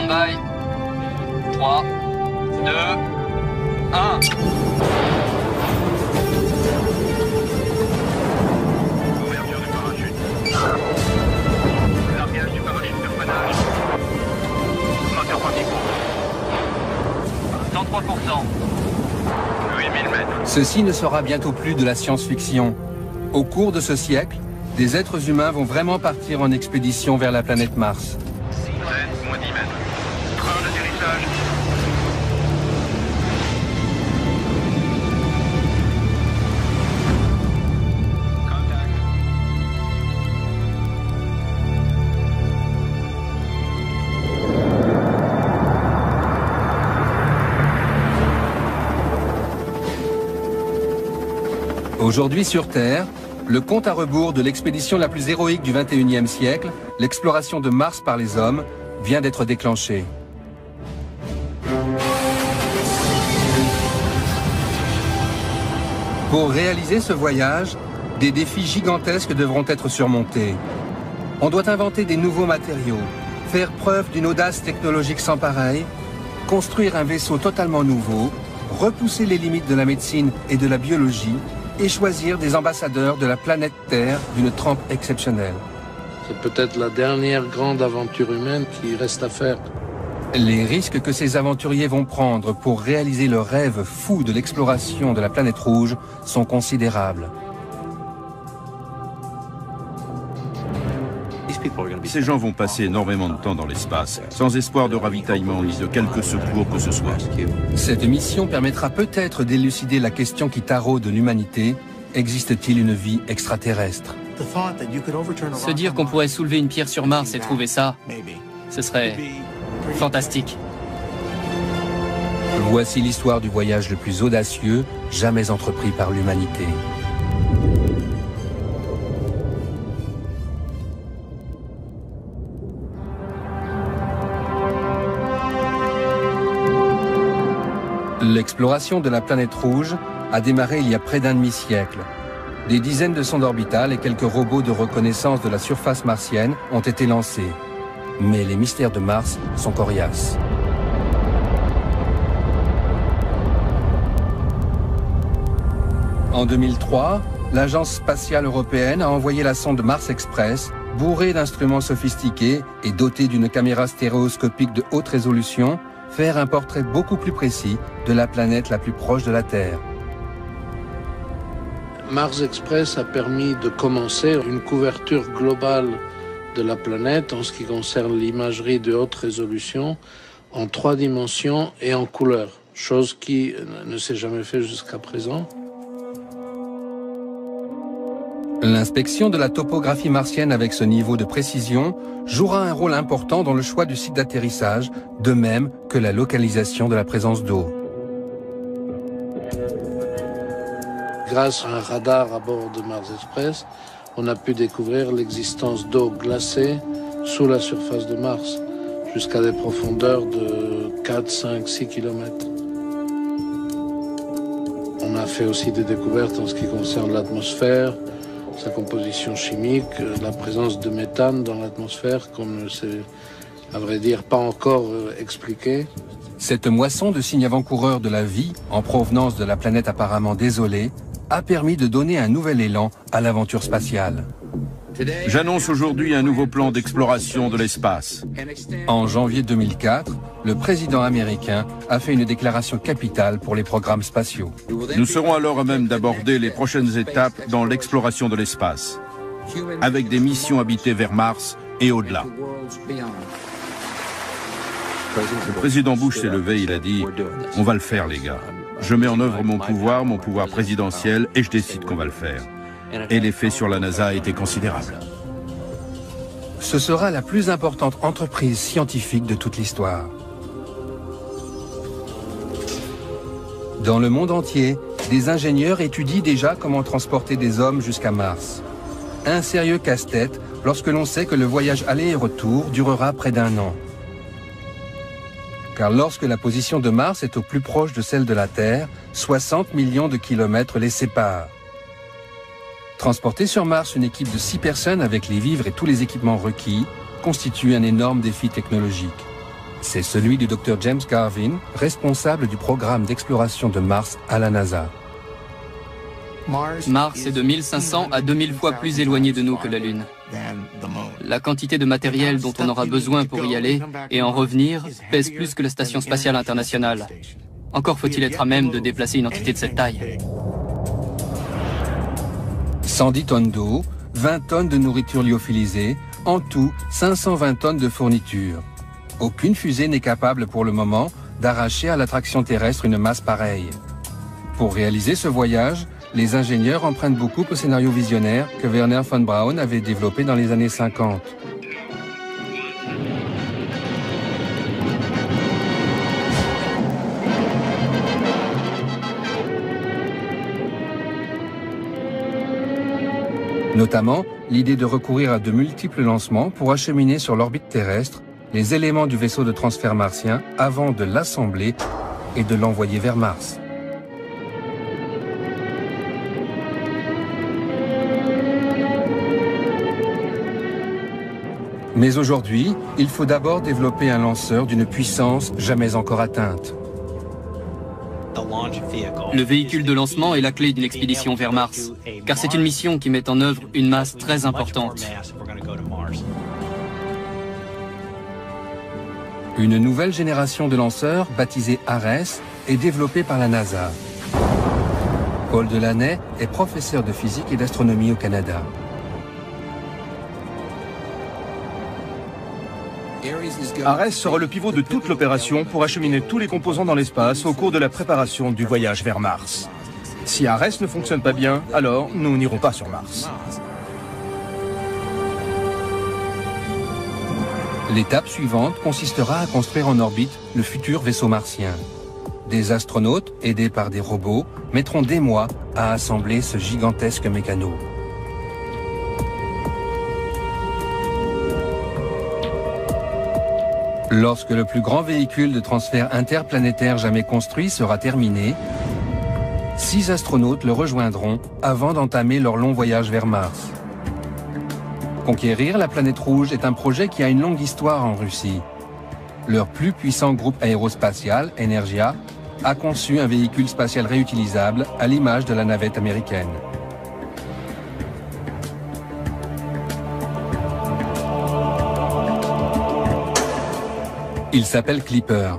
Stand-by. 3, 2, 1. Ouverture du parachute. Largage du parachute de freinage. Moteur principal. 103%. 8000 mètres. Ceci ne sera bientôt plus de la science-fiction. Au cours de ce siècle, des êtres humains vont vraiment partir en expédition vers la planète Mars. 7, moins 10 mètres. Train d'atterrissage. Contact. Aujourd'hui sur Terre, le compte à rebours de l'expédition la plus héroïque du XXIe siècle, l'exploration de Mars par les hommes, vient d'être déclenché. Pour réaliser ce voyage, des défis gigantesques devront être surmontés. On doit inventer des nouveaux matériaux, faire preuve d'une audace technologique sans pareille, construire un vaisseau totalement nouveau, repousser les limites de la médecine et de la biologie, et choisir des ambassadeurs de la planète Terre d'une trempe exceptionnelle. C'est peut-être la dernière grande aventure humaine qui reste à faire. Les risques que ces aventuriers vont prendre pour réaliser le rêve fou de l'exploration de la planète rouge sont considérables. Ces gens vont passer énormément de temps dans l'espace, sans espoir de ravitaillement ni de quelque secours que ce soit. Cette mission permettra peut-être d'élucider la question qui taraude l'humanité. Existe-t-il une vie extraterrestre? Se dire qu'on pourrait soulever une pierre sur Mars et trouver ça, ce serait fantastique. Voici l'histoire du voyage le plus audacieux jamais entrepris par l'humanité. L'exploration de la planète rouge a démarré il y a près d'un demi-siècle. Des dizaines de sondes orbitales et quelques robots de reconnaissance de la surface martienne ont été lancés. Mais les mystères de Mars sont coriaces. En 2003, l'Agence spatiale européenne a envoyé la sonde Mars Express, bourrée d'instruments sophistiqués et dotée d'une caméra stéréoscopique de haute résolution, faire un portrait beaucoup plus précis de la planète la plus proche de la Terre. Mars Express a permis de commencer une couverture globale de la planète en ce qui concerne l'imagerie de haute résolution en 3 dimensions et en couleur, chose qui ne s'est jamais fait jusqu'à présent. L'inspection de la topographie martienne avec ce niveau de précision jouera un rôle important dans le choix du site d'atterrissage, de même que la localisation de la présence d'eau. Grâce à un radar à bord de Mars Express, on a pu découvrir l'existence d'eau glacée sous la surface de Mars, jusqu'à des profondeurs de 4, 5, 6 km. On a fait aussi des découvertes en ce qui concerne l'atmosphère, sa composition chimique, la présence de méthane dans l'atmosphère, qu'on ne sait, à vrai dire, pas encore expliqué. Cette moisson de signes avant-coureurs de la vie, en provenance de la planète apparemment désolée, a permis de donner un nouvel élan à l'aventure spatiale. J'annonce aujourd'hui un nouveau plan d'exploration de l'espace. En janvier 2004, le président américain a fait une déclaration capitale pour les programmes spatiaux. Nous serons alors à même d'aborder les prochaines étapes dans l'exploration de l'espace, avec des missions habitées vers Mars et au-delà. Le président Bush s'est levé, il a dit « On va le faire, les gars. Je mets en œuvre mon pouvoir présidentiel, et je décide qu'on va le faire. » Et l'effet sur la NASA a été considérable. Ce sera la plus importante entreprise scientifique de toute l'histoire. Dans le monde entier, des ingénieurs étudient déjà comment transporter des hommes jusqu'à Mars. Un sérieux casse-tête lorsque l'on sait que le voyage aller et retour durera près d'1 an. Car lorsque la position de Mars est au plus proche de celle de la Terre, 60 millions de kilomètres les séparent. Transporter sur Mars une équipe de 6 personnes avec les vivres et tous les équipements requis constitue un énorme défi technologique. C'est celui du Dr James Garvin, responsable du programme d'exploration de Mars à la NASA. Mars est de 1500 à 2000 fois plus éloigné de nous que la Lune. La quantité de matériel dont on aura besoin pour y aller et en revenir pèse plus que la Station spatiale internationale. Encore faut-il être à même de déplacer une entité de cette taille. 110 tonnes d'eau, 20 tonnes de nourriture lyophilisée, en tout 520 tonnes de fourniture. Aucune fusée n'est capable pour le moment d'arracher à l'attraction terrestre une masse pareille. Pour réaliser ce voyage, les ingénieurs empruntent beaucoup au scénario visionnaire que Wernher von Braun avait développé dans les années 50. Notamment, l'idée de recourir à de multiples lancements pour acheminer sur l'orbite terrestre les éléments du vaisseau de transfert martien avant de l'assembler et de l'envoyer vers Mars. Mais aujourd'hui, il faut d'abord développer un lanceur d'une puissance jamais encore atteinte. Le véhicule de lancement est la clé d'une expédition vers Mars, car c'est une mission qui met en œuvre une masse très importante. Une nouvelle génération de lanceurs, baptisée Ares, est développée par la NASA. Paul Delaney est professeur de physique et d'astronomie au Canada. Ares sera le pivot de toute l'opération pour acheminer tous les composants dans l'espace au cours de la préparation du voyage vers Mars. Si Ares ne fonctionne pas bien, alors nous n'irons pas sur Mars. L'étape suivante consistera à construire en orbite le futur vaisseau martien. Des astronautes, aidés par des robots, mettront des mois à assembler ce gigantesque mécano. Lorsque le plus grand véhicule de transfert interplanétaire jamais construit sera terminé, 6 astronautes le rejoindront avant d'entamer leur long voyage vers Mars. Conquérir la planète rouge est un projet qui a une longue histoire en Russie. Leur plus puissant groupe aérospatial, Energia, a conçu un véhicule spatial réutilisable à l'image de la navette américaine. Il s'appelle Clipper.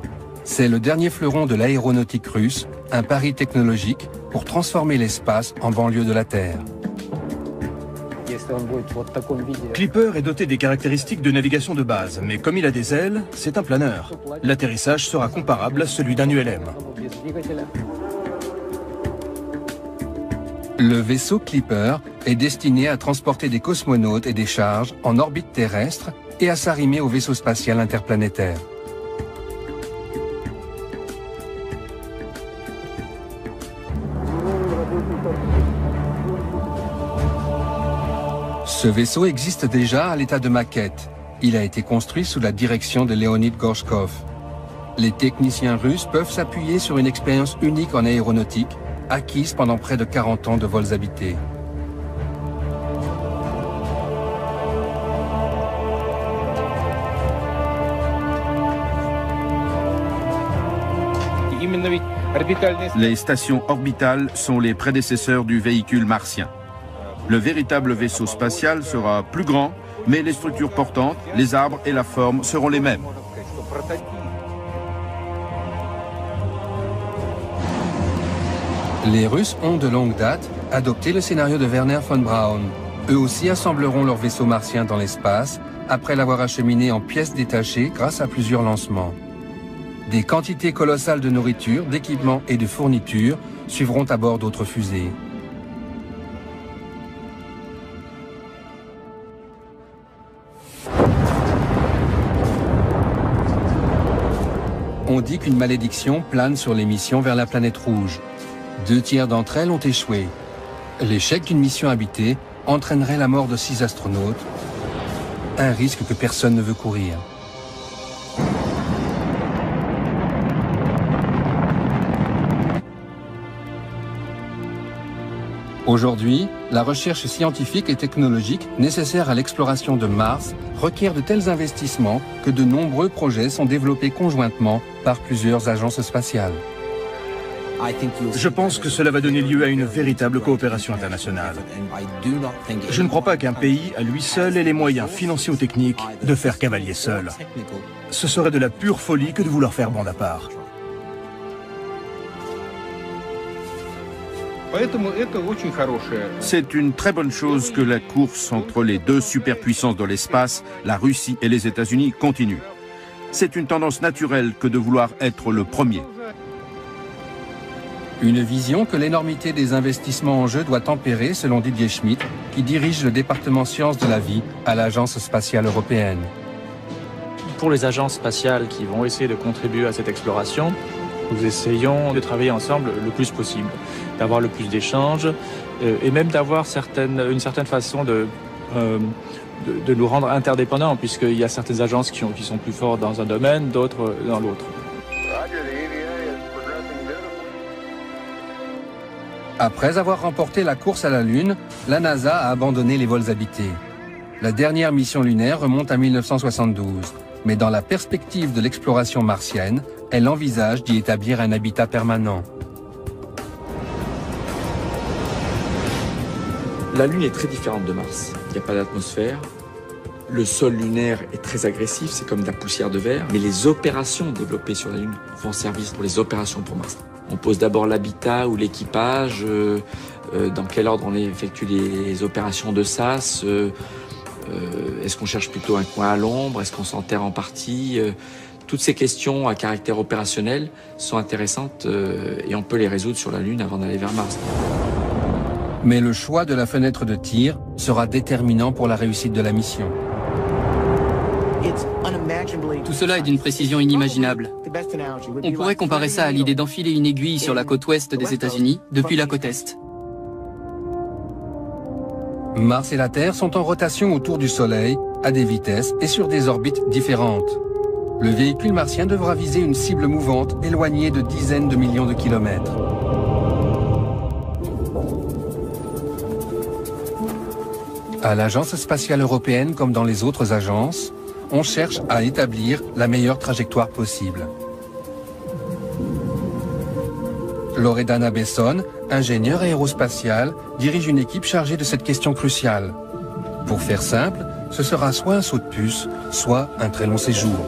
C'est le dernier fleuron de l'aéronautique russe, un pari technologique pour transformer l'espace en banlieue de la Terre. Clipper est doté des caractéristiques de navigation de base, mais comme il a des ailes, c'est un planeur. L'atterrissage sera comparable à celui d'un ULM. Le vaisseau Clipper est destiné à transporter des cosmonautes et des charges en orbite terrestre et à s'arrimer au vaisseau spatial interplanétaire. Ce vaisseau existe déjà à l'état de maquette. Il a été construit sous la direction de Leonid Gorshkov. Les techniciens russes peuvent s'appuyer sur une expérience unique en aéronautique, acquise pendant près de 40 ans de vols habités. Les stations orbitales sont les prédécesseurs du véhicule martien. Le véritable vaisseau spatial sera plus grand, mais les structures portantes, les arbres et la forme seront les mêmes. Les Russes ont de longue date adopté le scénario de Wernher von Braun. Eux aussi assembleront leur vaisseau martien dans l'espace, après l'avoir acheminé en pièces détachées grâce à plusieurs lancements. Des quantités colossales de nourriture, d'équipements et de fournitures suivront à bord d'autres fusées. On dit qu'une malédiction plane sur les missions vers la planète rouge. 2 tiers d'entre elles ont échoué. L'échec d'une mission habitée entraînerait la mort de 6 astronautes, un risque que personne ne veut courir. Aujourd'hui, la recherche scientifique et technologique nécessaire à l'exploration de Mars requiert de tels investissements que de nombreux projets sont développés conjointement par plusieurs agences spatiales. Je pense que cela va donner lieu à une véritable coopération internationale. Je ne crois pas qu'un pays, à lui seul, ait les moyens financiers ou techniques de faire cavalier seul. Ce serait de la pure folie que de vouloir faire bande à part. C'est une très bonne chose que la course entre les deux superpuissances de l'espace, la Russie et les États-Unis, continue. C'est une tendance naturelle que de vouloir être le premier. Une vision que l'énormité des investissements en jeu doit tempérer, selon Didier Schmidt, qui dirige le département sciences de la vie à l'Agence spatiale européenne. Pour les agences spatiales qui vont essayer de contribuer à cette exploration, nous essayons de travailler ensemble le plus possible, d'avoir le plus d'échanges et même d'avoir une certaine façon de nous rendre interdépendants, puisqu'il y a certaines agences qui sont plus fortes dans un domaine, d'autres dans l'autre. Après avoir remporté la course à la Lune, la NASA a abandonné les vols habités. La dernière mission lunaire remonte à 1972, mais dans la perspective de l'exploration martienne, elle envisage d'y établir un habitat permanent. La Lune est très différente de Mars. Il n'y a pas d'atmosphère. Le sol lunaire est très agressif, c'est comme de la poussière de verre. Mais les opérations développées sur la Lune vont servir pour les opérations pour Mars. On pose d'abord l'habitat ou l'équipage, dans quel ordre on effectue les opérations de SAS, est-ce qu'on cherche plutôt un coin à l'ombre, est-ce qu'on s'enterre en partie. Toutes ces questions à caractère opérationnel sont intéressantes et on peut les résoudre sur la Lune avant d'aller vers Mars. Mais le choix de la fenêtre de tir sera déterminant pour la réussite de la mission. Tout cela est d'une précision inimaginable. On pourrait comparer ça à l'idée d'enfiler une aiguille sur la côte ouest des États-Unis depuis la côte est. Mars et la Terre sont en rotation autour du Soleil, à des vitesses et sur des orbites différentes. Le véhicule martien devra viser une cible mouvante éloignée de dizaines de millions de kilomètres. À l'Agence spatiale européenne, comme dans les autres agences, on cherche à établir la meilleure trajectoire possible. Loredana Besson, ingénieure aérospatiale, dirige une équipe chargée de cette question cruciale. Pour faire simple, ce sera soit un saut de puce, soit un très long séjour.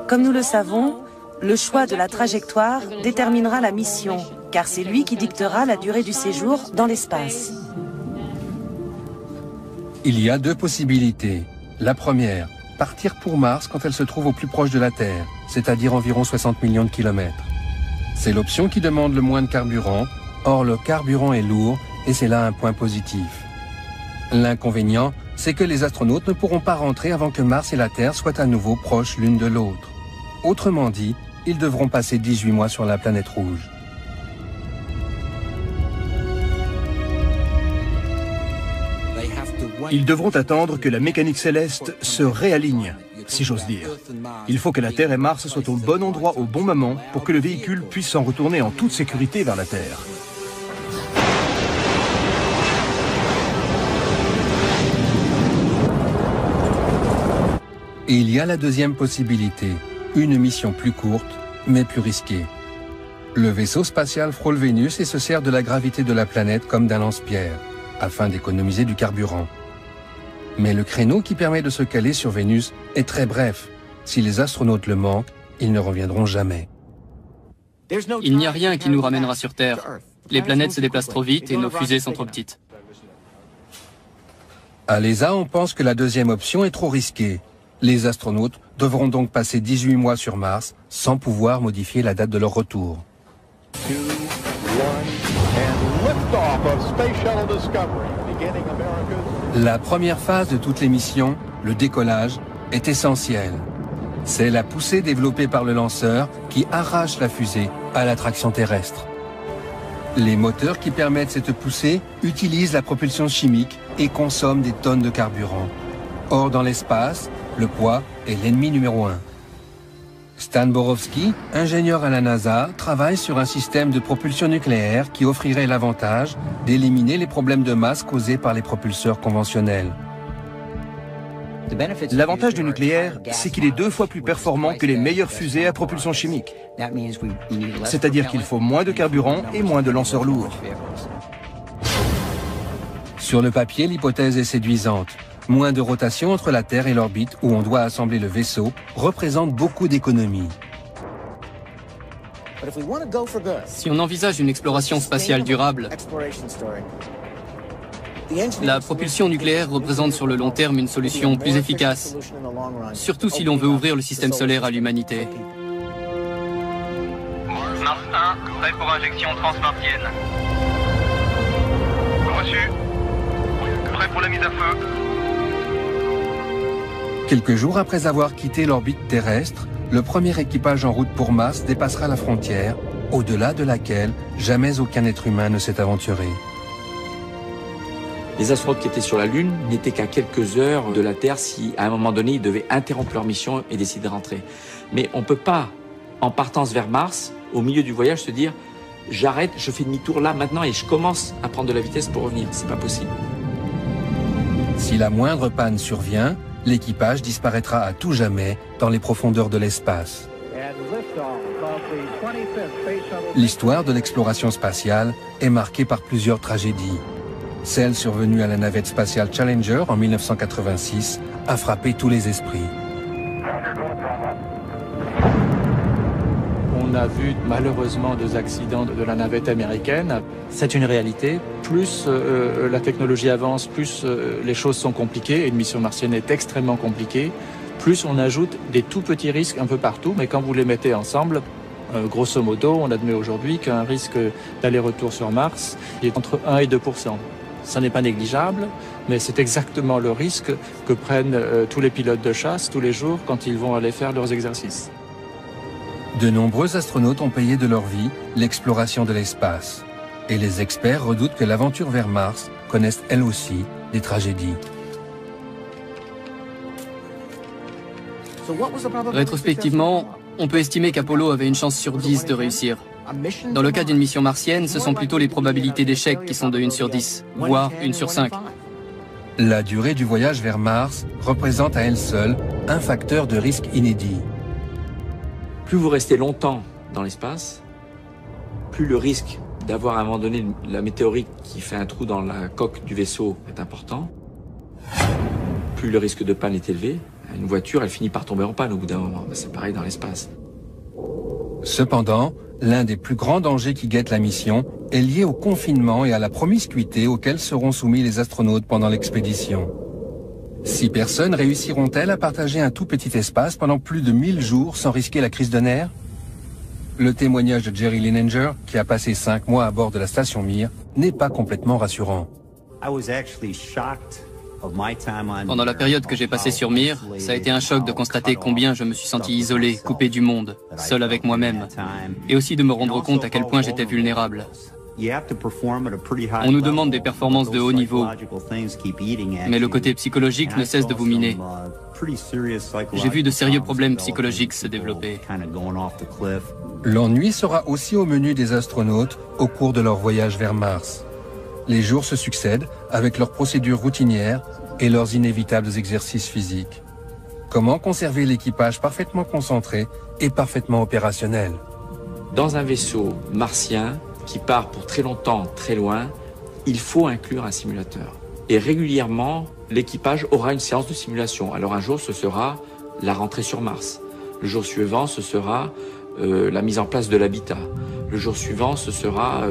Comme nous le savons, le choix de la trajectoire déterminera la mission, car c'est lui qui dictera la durée du séjour dans l'espace. Il y a deux possibilités. La première, partir pour Mars quand elle se trouve au plus proche de la Terre, c'est-à-dire environ 60 millions de kilomètres. C'est l'option qui demande le moins de carburant, or le carburant est lourd et c'est là un point positif. L'inconvénient, c'est que les astronautes ne pourront pas rentrer avant que Mars et la Terre soient à nouveau proches l'une de l'autre. Autrement dit, ils devront passer 18 mois sur la planète rouge. Ils devront attendre que la mécanique céleste se réaligne, si j'ose dire. Il faut que la Terre et Mars soient au bon endroit au bon moment pour que le véhicule puisse s'en retourner en toute sécurité vers la Terre. Et il y a la deuxième possibilité, une mission plus courte, mais plus risquée. Le vaisseau spatial frôle Vénus et se sert de la gravité de la planète comme d'un lance-pierre, afin d'économiser du carburant. Mais le créneau qui permet de se caler sur Vénus est très bref. Si les astronautes le manquent, ils ne reviendront jamais. Il n'y a rien qui nous ramènera sur Terre. Les planètes se déplacent trop vite et nos fusées sont trop petites. À l'ESA, on pense que la deuxième option est trop risquée. Les astronautes devront donc passer 18 mois sur Mars sans pouvoir modifier la date de leur retour. 2, 1, and liftoff of Space Shuttle Discovery, beginning America's... La première phase de toutes les missions, le décollage, est essentielle. C'est la poussée développée par le lanceur qui arrache la fusée à l'attraction terrestre. Les moteurs qui permettent cette poussée utilisent la propulsion chimique et consomment des tonnes de carburant. Or, dans l'espace, le poids est l'ennemi numéro 1. Stan Borowski, ingénieur à la NASA, travaille sur un système de propulsion nucléaire qui offrirait l'avantage d'éliminer les problèmes de masse causés par les propulseurs conventionnels. L'avantage du nucléaire, c'est qu'il est 2 fois plus performant que les meilleures fusées à propulsion chimique. C'est-à-dire qu'il faut moins de carburant et moins de lanceurs lourds. Sur le papier, l'hypothèse est séduisante. Moins de rotation entre la Terre et l'orbite où on doit assembler le vaisseau représente beaucoup d'économies. Si on envisage une exploration spatiale durable, la propulsion nucléaire représente sur le long terme une solution plus efficace, surtout si l'on veut ouvrir le système solaire à l'humanité. Mars 1, prêt pour injection transmartienne. Reçu. Prêt pour la mise à feu. Quelques jours après avoir quitté l'orbite terrestre, le premier équipage en route pour Mars dépassera la frontière, au-delà de laquelle jamais aucun être humain ne s'est aventuré. Les astronautes qui étaient sur la Lune n'étaient qu'à quelques heures de la Terre si, à un moment donné, ils devaient interrompre leur mission et décider de rentrer. Mais on ne peut pas, en partance vers Mars, au milieu du voyage, se dire « j'arrête, je fais demi-tour là, maintenant, et je commence à prendre de la vitesse pour revenir ». C'est pas possible. Si la moindre panne survient, l'équipage disparaîtra à tout jamais dans les profondeurs de l'espace. L'histoire de l'exploration spatiale est marquée par plusieurs tragédies. Celle survenue à la navette spatiale Challenger en 1986 a frappé tous les esprits. On a vu malheureusement 2 accidents de la navette américaine. C'est une réalité. Plus la technologie avance, plus les choses sont compliquées et une mission martienne est extrêmement compliquée. Plus on ajoute des tout petits risques un peu partout, mais quand vous les mettez ensemble, grosso modo, on admet aujourd'hui qu'un risque d'aller-retour sur Mars est entre 1 et 2%. Ça n'est pas négligeable, mais c'est exactement le risque que prennent tous les pilotes de chasse tous les jours quand ils vont aller faire leurs exercices. De nombreux astronautes ont payé de leur vie l'exploration de l'espace. Et les experts redoutent que l'aventure vers Mars connaisse elle aussi des tragédies. Rétrospectivement, on peut estimer qu'Apollo avait une chance sur 10 de réussir. Dans le cas d'une mission martienne, ce sont plutôt les probabilités d'échec qui sont de 1 sur 10, voire 1 sur 5. La durée du voyage vers Mars représente à elle seule un facteur de risque inédit. Plus vous restez longtemps dans l'espace, plus le risque d'avoir à un moment donné la météorite qui fait un trou dans la coque du vaisseau est important, plus le risque de panne est élevé. Une voiture, elle finit par tomber en panne au bout d'un moment. C'est pareil dans l'espace. Cependant, l'un des plus grands dangers qui guettent la mission est lié au confinement et à la promiscuité auxquels seront soumis les astronautes pendant l'expédition. 6 personnes réussiront-elles à partager un tout petit espace pendant plus de 1000 jours sans risquer la crise de nerfs? Le témoignage de Jerry Linenger, qui a passé 5 mois à bord de la station Mir, n'est pas complètement rassurant. Pendant la période que j'ai passée sur Mir, ça a été un choc de constater combien je me suis senti isolé, coupé du monde, seul avec moi-même, et aussi de me rendre compte à quel point j'étais vulnérable. On nous demande des performances de haut niveau, mais le côté psychologique ne cesse de vous miner. J'ai vu de sérieux problèmes psychologiques se développer. L'ennui sera aussi au menu des astronautes au cours de leur voyage vers Mars. Les jours se succèdent avec leurs procédures routinières et leurs inévitables exercices physiques. Comment conserver l'équipage parfaitement concentré et parfaitement opérationnel? Dans un vaisseau martien qui part pour très longtemps, très loin, il faut inclure un simulateur. Et régulièrement, l'équipage aura une séance de simulation. Alors un jour, ce sera la rentrée sur Mars. Le jour suivant, ce sera la mise en place de l'habitat. Le jour suivant, ce sera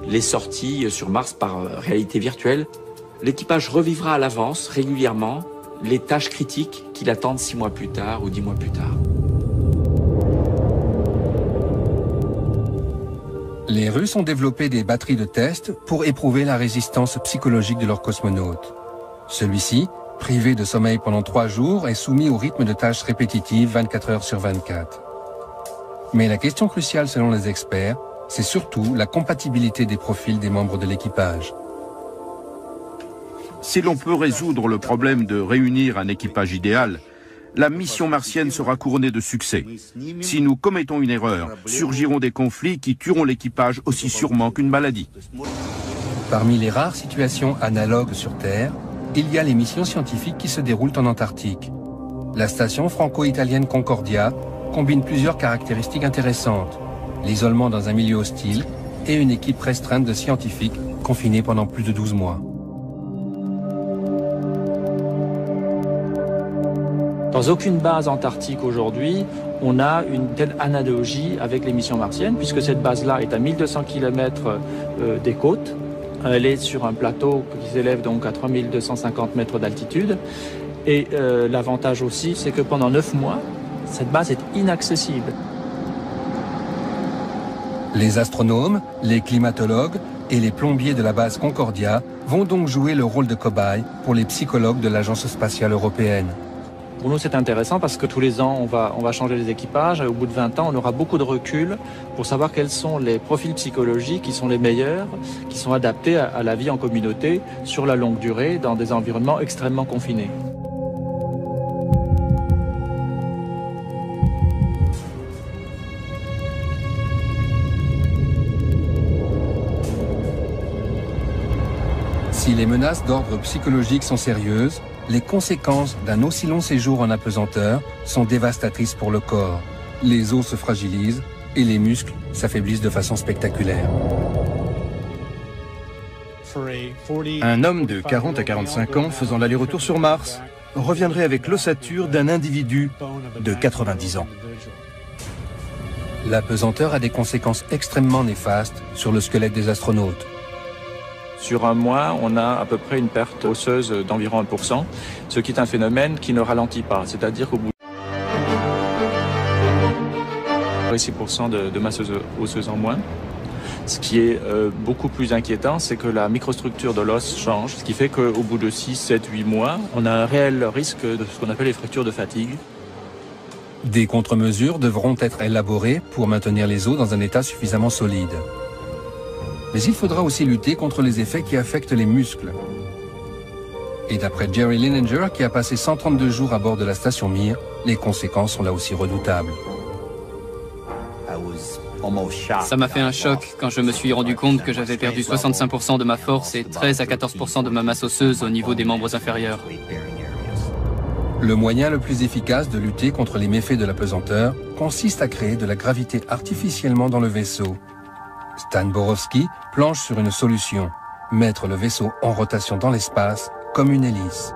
les sorties sur Mars par réalité virtuelle. L'équipage revivra à l'avance, régulièrement, les tâches critiques qui l'attendent 6 mois plus tard ou 10 mois plus tard. Les Russes ont développé des batteries de test pour éprouver la résistance psychologique de leurs cosmonautes. Celui-ci, privé de sommeil pendant 3 jours, est soumis au rythme de tâches répétitives 24 heures sur 24. Mais la question cruciale selon les experts, c'est surtout la compatibilité des profils des membres de l'équipage. Si l'on peut résoudre le problème de réunir un équipage idéal, la mission martienne sera couronnée de succès. Si nous commettons une erreur, surgiront des conflits qui tueront l'équipage aussi sûrement qu'une maladie. Parmi les rares situations analogues sur Terre, il y a les missions scientifiques qui se déroulent en Antarctique. La station franco-italienne Concordia combine plusieurs caractéristiques intéressantes. L'isolement dans un milieu hostile et une équipe restreinte de scientifiques confinés pendant plus de 12 mois. Dans aucune base antarctique aujourd'hui, on a une telle analogie avec les missions martiennes, puisque cette base-là est à 1200 km des côtes. Elle est sur un plateau qui s'élève donc à 3250 mètres d'altitude. Et l'avantage aussi, c'est que pendant 9 mois, cette base est inaccessible. Les astronomes, les climatologues et les plombiers de la base Concordia vont donc jouer le rôle de cobayes pour les psychologues de l'Agence spatiale européenne. Pour nous, c'est intéressant parce que tous les ans, on va changer les équipages. Et au bout de 20 ans, on aura beaucoup de recul pour savoir quels sont les profils psychologiques qui sont les meilleurs, qui sont adaptés à la vie en communauté sur la longue durée dans des environnements extrêmement confinés. Si les menaces d'ordre psychologique sont sérieuses, les conséquences d'un aussi long séjour en apesanteur sont dévastatrices pour le corps. Les os se fragilisent et les muscles s'affaiblissent de façon spectaculaire. Un homme de 40 à 45 ans faisant l'aller-retour sur Mars reviendrait avec l'ossature d'un individu de 90 ans. L'apesanteur a des conséquences extrêmement néfastes sur le squelette des astronautes. Sur un mois, on a à peu près une perte osseuse d'environ 1%, ce qui est un phénomène qui ne ralentit pas. C'est-à-dire qu'au bout de 6% de masse osseuse en moins. Ce qui est beaucoup plus inquiétant, c'est que la microstructure de l'os change, ce qui fait qu'au bout de 6, 7, 8 mois, on a un réel risque de ce qu'on appelle les fractures de fatigue. Des contre-mesures devront être élaborées pour maintenir les os dans un état suffisamment solide. Mais il faudra aussi lutter contre les effets qui affectent les muscles. Et d'après Jerry Linenger, qui a passé 132 jours à bord de la station Mir, les conséquences sont là aussi redoutables. Ça m'a fait un choc quand je me suis rendu compte que j'avais perdu 65% de ma force et 13 à 14% de ma masse osseuse au niveau des membres inférieurs. Le moyen le plus efficace de lutter contre les méfaits de l'apesanteur consiste à créer de la gravité artificiellement dans le vaisseau. Stan Borowski planche sur une solution, mettre le vaisseau en rotation dans l'espace comme une hélice.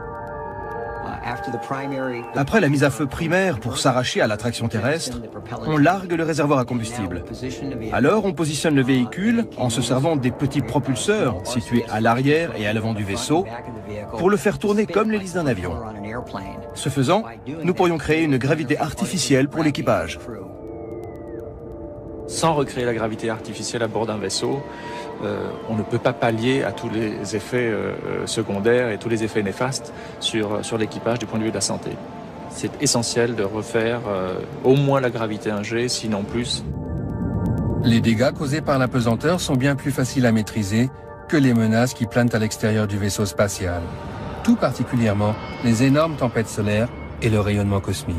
Après la mise à feu primaire pour s'arracher à l'attraction terrestre, on largue le réservoir à combustible. Alors on positionne le véhicule en se servant des petits propulseurs situés à l'arrière et à l'avant du vaisseau pour le faire tourner comme l'hélice d'un avion. Ce faisant, nous pourrions créer une gravité artificielle pour l'équipage. Sans recréer la gravité artificielle à bord d'un vaisseau, on ne peut pas pallier à tous les effets secondaires et tous les effets néfastes sur l'équipage du point de vue de la santé. C'est essentiel de refaire au moins la gravité 1G, sinon plus. Les dégâts causés par l'apesanteur sont bien plus faciles à maîtriser que les menaces qui planent à l'extérieur du vaisseau spatial. Tout particulièrement les énormes tempêtes solaires et le rayonnement cosmique.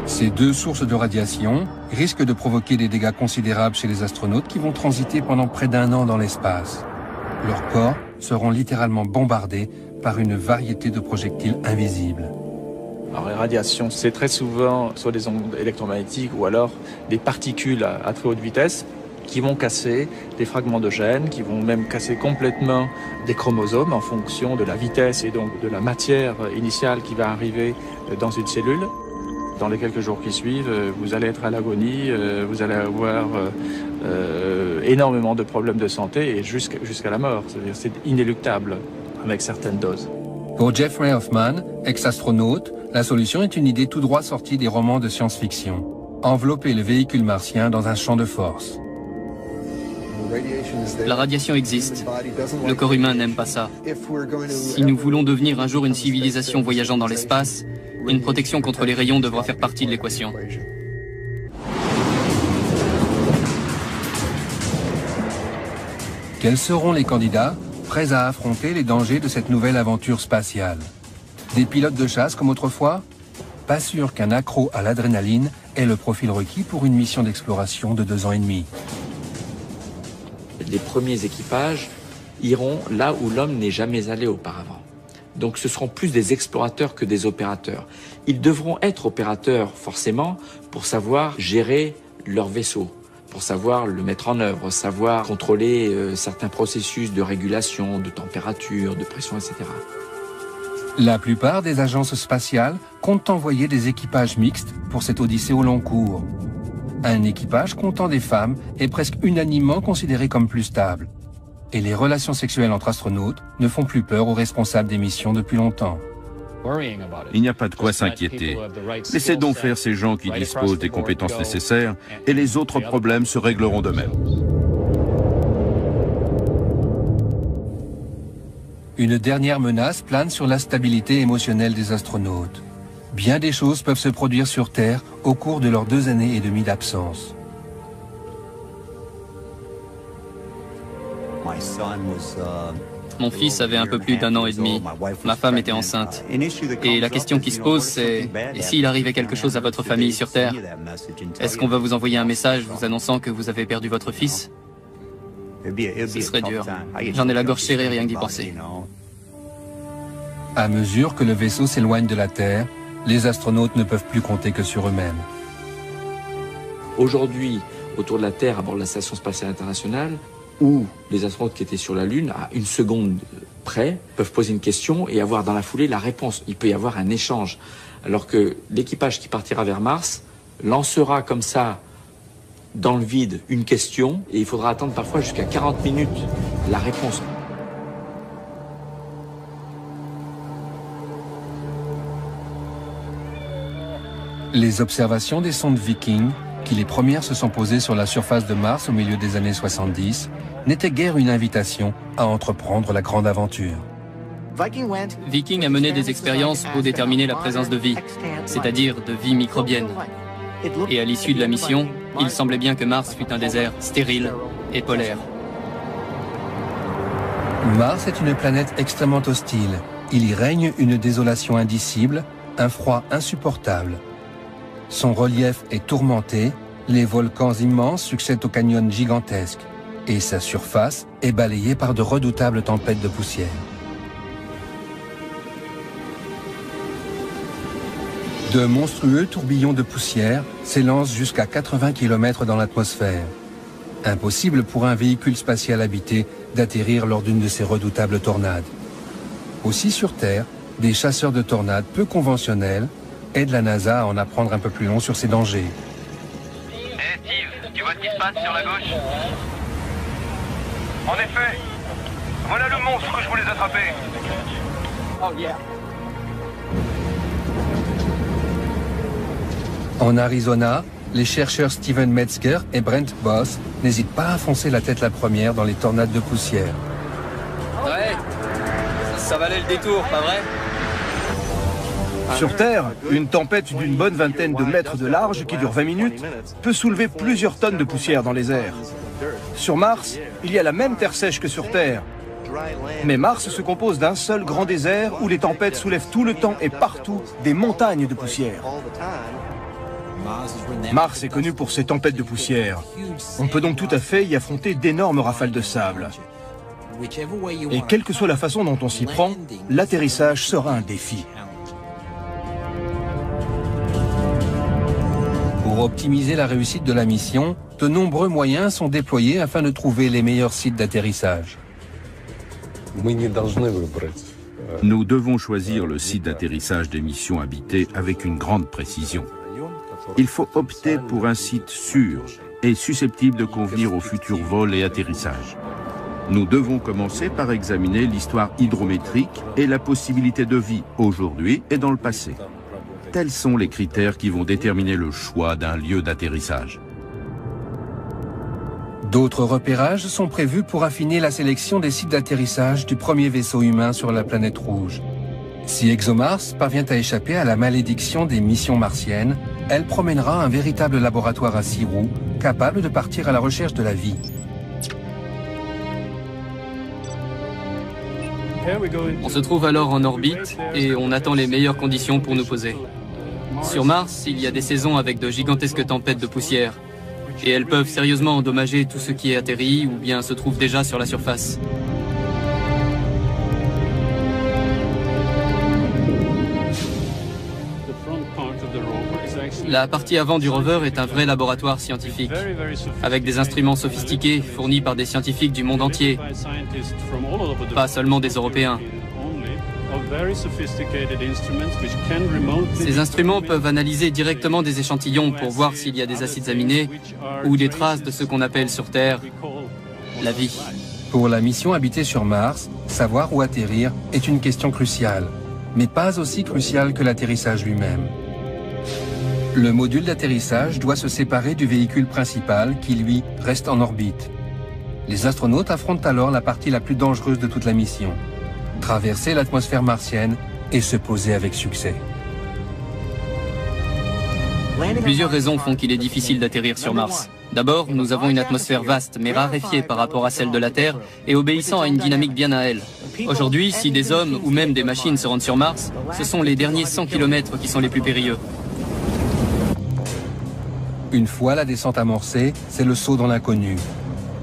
Ces deux sources de radiation risquent de provoquer des dégâts considérables chez les astronautes qui vont transiter pendant près d'1 an dans l'espace. Leurs corps seront littéralement bombardés par une variété de projectiles invisibles. Alors les radiations, c'est très souvent soit des ondes électromagnétiques ou alors des particules à très haute vitesse qui vont casser des fragments de gènes, qui vont même casser complètement des chromosomes en fonction de la vitesse et donc de la matière initiale qui va arriver dans une cellule. Dans les quelques jours qui suivent, vous allez être à l'agonie, vous allez avoir énormément de problèmes de santé et jusqu'à la mort. C'est-à-dire c'est inéluctable avec certaines doses. Pour Jeffrey Hoffman, ex-astronaute, la solution est une idée tout droit sortie des romans de science-fiction. Envelopper le véhicule martien dans un champ de force. La radiation existe. Le corps humain n'aime pas ça. Si nous voulons devenir un jour une civilisation voyageant dans l'espace, une protection contre les rayons devra faire partie de l'équation. Quels seront les candidats prêts à affronter les dangers de cette nouvelle aventure spatiale? Des pilotes de chasse comme autrefois? Pas sûr qu'un accro à l'adrénaline ait le profil requis pour une mission d'exploration de 2 ans et demi. Les premiers équipages iront là où l'homme n'est jamais allé auparavant. Donc ce seront plus des explorateurs que des opérateurs. Ils devront être opérateurs forcément pour savoir gérer leur vaisseau, pour savoir le mettre en œuvre, savoir contrôler certains processus de régulation, de température, de pression, etc. La plupart des agences spatiales comptent envoyer des équipages mixtes pour cette odyssée au long cours. Un équipage comptant des femmes est presque unanimement considéré comme plus stable. Et les relations sexuelles entre astronautes ne font plus peur aux responsables des missions depuis longtemps. Il n'y a pas de quoi s'inquiéter. Laissez donc faire ces gens qui disposent des compétences nécessaires et les autres problèmes se régleront d'eux-mêmes. Une dernière menace plane sur la stabilité émotionnelle des astronautes. Bien des choses peuvent se produire sur Terre au cours de leurs 2 années et demie d'absence. Mon fils avait un peu plus d'1 an et demi. Ma femme était enceinte. Et la question qui se pose, c'est « Et s'il arrivait quelque chose à votre famille sur Terre? Est-ce qu'on va vous envoyer un message vous annonçant que vous avez perdu votre fils ?» Ce serait dur. J'en ai la gorge serrée rien que d'y penser. À mesure que le vaisseau s'éloigne de la Terre, les astronautes ne peuvent plus compter que sur eux-mêmes. Aujourd'hui, autour de la Terre, à bord de la Station Spatiale Internationale, où les astronautes qui étaient sur la Lune, à 1 seconde près, peuvent poser une question et avoir dans la foulée la réponse. Il peut y avoir un échange. Alors que l'équipage qui partira vers Mars lancera comme ça, dans le vide, une question, et il faudra attendre parfois jusqu'à 40 minutes la réponse. Les observations des sondes Viking, qui les premières se sont posées sur la surface de Mars au milieu des années 70, n'étaient guère une invitation à entreprendre la grande aventure. Viking a mené des expériences pour déterminer la présence de vie, c'est-à-dire de vie microbienne. Et à l'issue de la mission, il semblait bien que Mars fût un désert stérile et polaire. Mars est une planète extrêmement hostile. Il y règne une désolation indicible, un froid insupportable. Son relief est tourmenté, les volcans immenses succèdent aux canyons gigantesques, et sa surface est balayée par de redoutables tempêtes de poussière. De monstrueux tourbillons de poussière s'élancent jusqu'à 80 km dans l'atmosphère. Impossible pour un véhicule spatial habité d'atterrir lors d'une de ces redoutables tornades. Aussi sur Terre, des chasseurs de tornades peu conventionnels aident la NASA à en apprendre un peu plus long sur ces dangers. Hey Steve, tu vois ce qui se passe sur la gauche? En effet, voilà le monstre que je voulais attraper. Oh yeah. En Arizona, les chercheurs Steven Metzger et Brent Boss n'hésitent pas à foncer la tête la première dans les tornades de poussière. Ouais, ça valait le détour, pas vrai? Sur Terre, une tempête d'une bonne vingtaine de mètres de large qui dure 20 minutes peut soulever plusieurs tonnes de poussière dans les airs. Sur Mars, il y a la même terre sèche que sur Terre. Mais Mars se compose d'un seul grand désert où les tempêtes soulèvent tout le temps et partout des montagnes de poussière. Mars est connu pour ses tempêtes de poussière. On peut donc tout à fait y affronter d'énormes rafales de sable. Et quelle que soit la façon dont on s'y prend, l'atterrissage sera un défi. Pour optimiser la réussite de la mission, de nombreux moyens sont déployés afin de trouver les meilleurs sites d'atterrissage. Nous devons choisir le site d'atterrissage des missions habitées avec une grande précision. Il faut opter pour un site sûr et susceptible de convenir aux futurs vols et atterrissages. Nous devons commencer par examiner l'histoire hydrométrique et la possibilité de vie aujourd'hui et dans le passé. Tels sont les critères qui vont déterminer le choix d'un lieu d'atterrissage. D'autres repérages sont prévus pour affiner la sélection des sites d'atterrissage du premier vaisseau humain sur la planète rouge. Si ExoMars parvient à échapper à la malédiction des missions martiennes, elle promènera un véritable laboratoire à 6 roues, capable de partir à la recherche de la vie. On se trouve alors en orbite et on attend les meilleures conditions pour nous poser. Sur Mars, il y a des saisons avec de gigantesques tempêtes de poussière. Et elles peuvent sérieusement endommager tout ce qui est atterri ou bien se trouve déjà sur la surface. La partie avant du rover est un vrai laboratoire scientifique, avec des instruments sophistiqués fournis par des scientifiques du monde entier, pas seulement des Européens. Ces instruments peuvent analyser directement des échantillons pour voir s'il y a des acides aminés ou des traces de ce qu'on appelle sur Terre la vie. Pour la mission habitée sur Mars, savoir où atterrir est une question cruciale, mais pas aussi cruciale que l'atterrissage lui-même. Le module d'atterrissage doit se séparer du véhicule principal qui, lui, reste en orbite. Les astronautes affrontent alors la partie la plus dangereuse de toute la mission. Traverser l'atmosphère martienne et se poser avec succès. Plusieurs raisons font qu'il est difficile d'atterrir sur Mars. D'abord, nous avons une atmosphère vaste mais raréfiée par rapport à celle de la Terre et obéissant à une dynamique bien à elle. Aujourd'hui, si des hommes ou même des machines se rendent sur Mars, ce sont les derniers 100 km qui sont les plus périlleux. Une fois la descente amorcée, c'est le saut dans l'inconnu.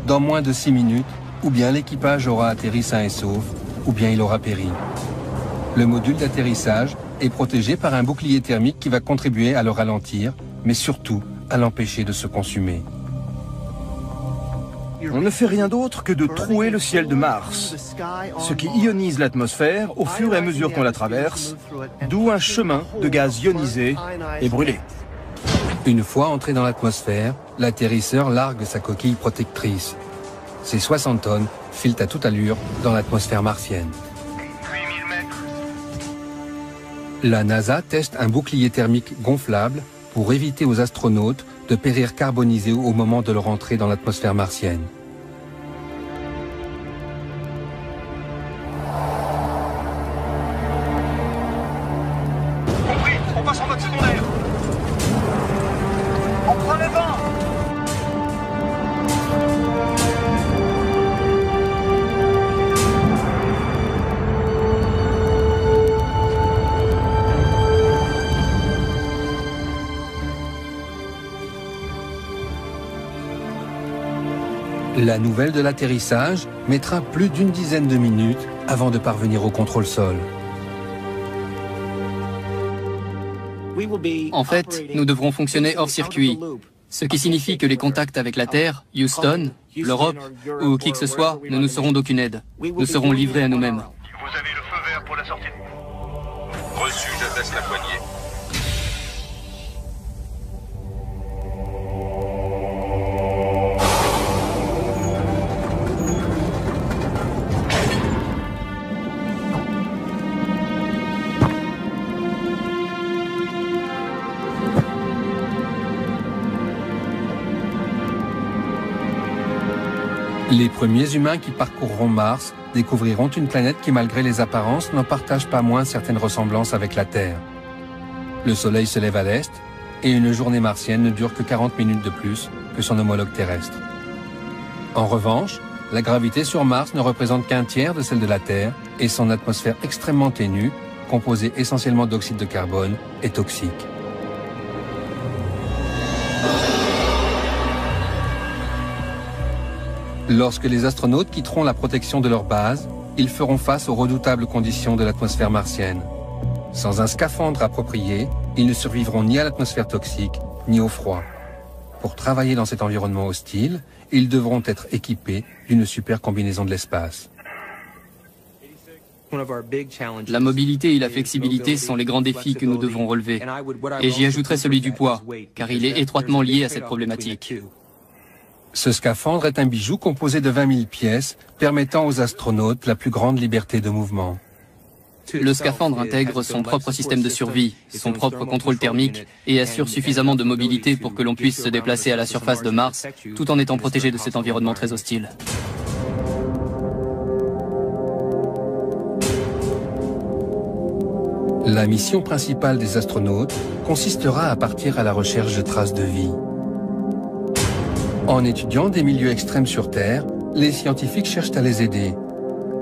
Dans moins de 6 minutes, ou bien l'équipage aura atterri sain et sauf, ou bien il aura péri. Le module d'atterrissage est protégé par un bouclier thermique qui va contribuer à le ralentir, mais surtout à l'empêcher de se consumer. On ne fait rien d'autre que de trouer le ciel de Mars, ce qui ionise l'atmosphère au fur et à mesure qu'on la traverse, d'où un chemin de gaz ionisé et brûlé. Une fois entré dans l'atmosphère, l'atterrisseur largue sa coquille protectrice. Ces 60 tonnes filent à toute allure dans l'atmosphère martienne. 8000 mètres. La NASA teste un bouclier thermique gonflable pour éviter aux astronautes de périr carbonisés au moment de leur entrée dans l'atmosphère martienne. Compris, on passe en mode secondaire. On prend le vent. La nouvelle de l'atterrissage mettra plus d'une dizaine de minutes avant de parvenir au contrôle sol. En fait, nous devrons fonctionner hors circuit, ce qui signifie que les contacts avec la Terre, Houston, l'Europe ou qui que ce soit ne nous seront d'aucune aide. Nous serons livrés à nous-mêmes. Vous avez le feu vert pour la sortie. Reçu, j'abaisse la poignée. Les premiers humains qui parcourront Mars découvriront une planète qui, malgré les apparences, n'en partage pas moins certaines ressemblances avec la Terre. Le Soleil se lève à l'est et une journée martienne ne dure que 40 minutes de plus que son homologue terrestre. En revanche, la gravité sur Mars ne représente qu'un tiers de celle de la Terre et son atmosphère extrêmement ténue, composée essentiellement d'oxyde de carbone, est toxique. Lorsque les astronautes quitteront la protection de leur base, ils feront face aux redoutables conditions de l'atmosphère martienne. Sans un scaphandre approprié, ils ne survivront ni à l'atmosphère toxique, ni au froid. Pour travailler dans cet environnement hostile, ils devront être équipés d'une super combinaison de l'espace. La mobilité et la flexibilité sont les grands défis que nous devrons relever. Et j'y ajouterai celui du poids, car il est étroitement lié à cette problématique. Ce scaphandre est un bijou composé de 20 000 pièces, permettant aux astronautes la plus grande liberté de mouvement. Le scaphandre intègre son propre système de survie, son propre contrôle thermique et assure suffisamment de mobilité pour que l'on puisse se déplacer à la surface de Mars tout en étant protégé de cet environnement très hostile. La mission principale des astronautes consistera à partir à la recherche de traces de vie. En étudiant des milieux extrêmes sur Terre, les scientifiques cherchent à les aider.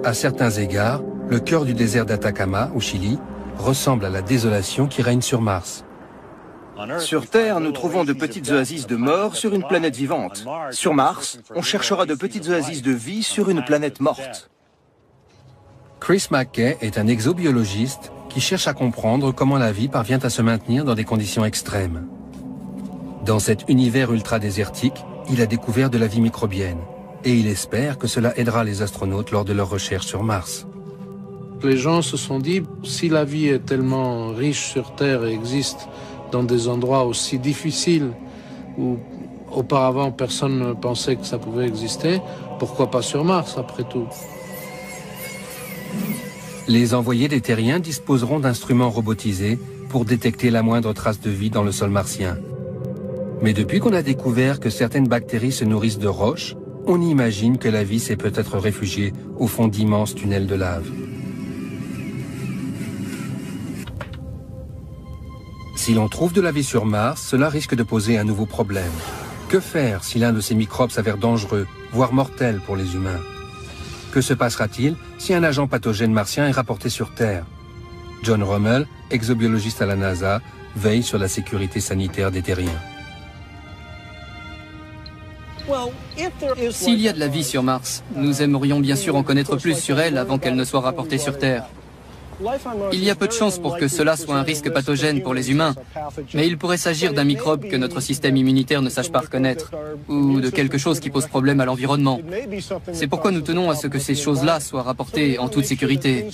À certains égards, le cœur du désert d'Atacama, au Chili, ressemble à la désolation qui règne sur Mars. Sur Terre, nous trouvons de petites oasis de mort sur une planète vivante. Sur Mars, on cherchera de petites oasis de vie sur une planète morte. Chris McKay est un exobiologiste qui cherche à comprendre comment la vie parvient à se maintenir dans des conditions extrêmes. Dans cet univers ultra-désertique, il a découvert de la vie microbienne et il espère que cela aidera les astronautes lors de leurs recherches sur Mars. Les gens se sont dit, si la vie est tellement riche sur Terre et existe dans des endroits aussi difficiles où auparavant personne ne pensait que ça pouvait exister, pourquoi pas sur Mars après tout? Les envoyés des terriens disposeront d'instruments robotisés pour détecter la moindre trace de vie dans le sol martien. Mais depuis qu'on a découvert que certaines bactéries se nourrissent de roches, on imagine que la vie s'est peut-être réfugiée au fond d'immenses tunnels de lave. Si l'on trouve de la vie sur Mars, cela risque de poser un nouveau problème. Que faire si l'un de ces microbes s'avère dangereux, voire mortel pour les humains? Que se passera-t-il si un agent pathogène martien est rapporté sur Terre? John Rummel, exobiologiste à la NASA, veille sur la sécurité sanitaire des terriens. S'il y a de la vie sur Mars, nous aimerions bien sûr en connaître plus sur elle avant qu'elle ne soit rapportée sur Terre. Il y a peu de chances pour que cela soit un risque pathogène pour les humains, mais il pourrait s'agir d'un microbe que notre système immunitaire ne sache pas reconnaître, ou de quelque chose qui pose problème à l'environnement. C'est pourquoi nous tenons à ce que ces choses-là soient rapportées en toute sécurité.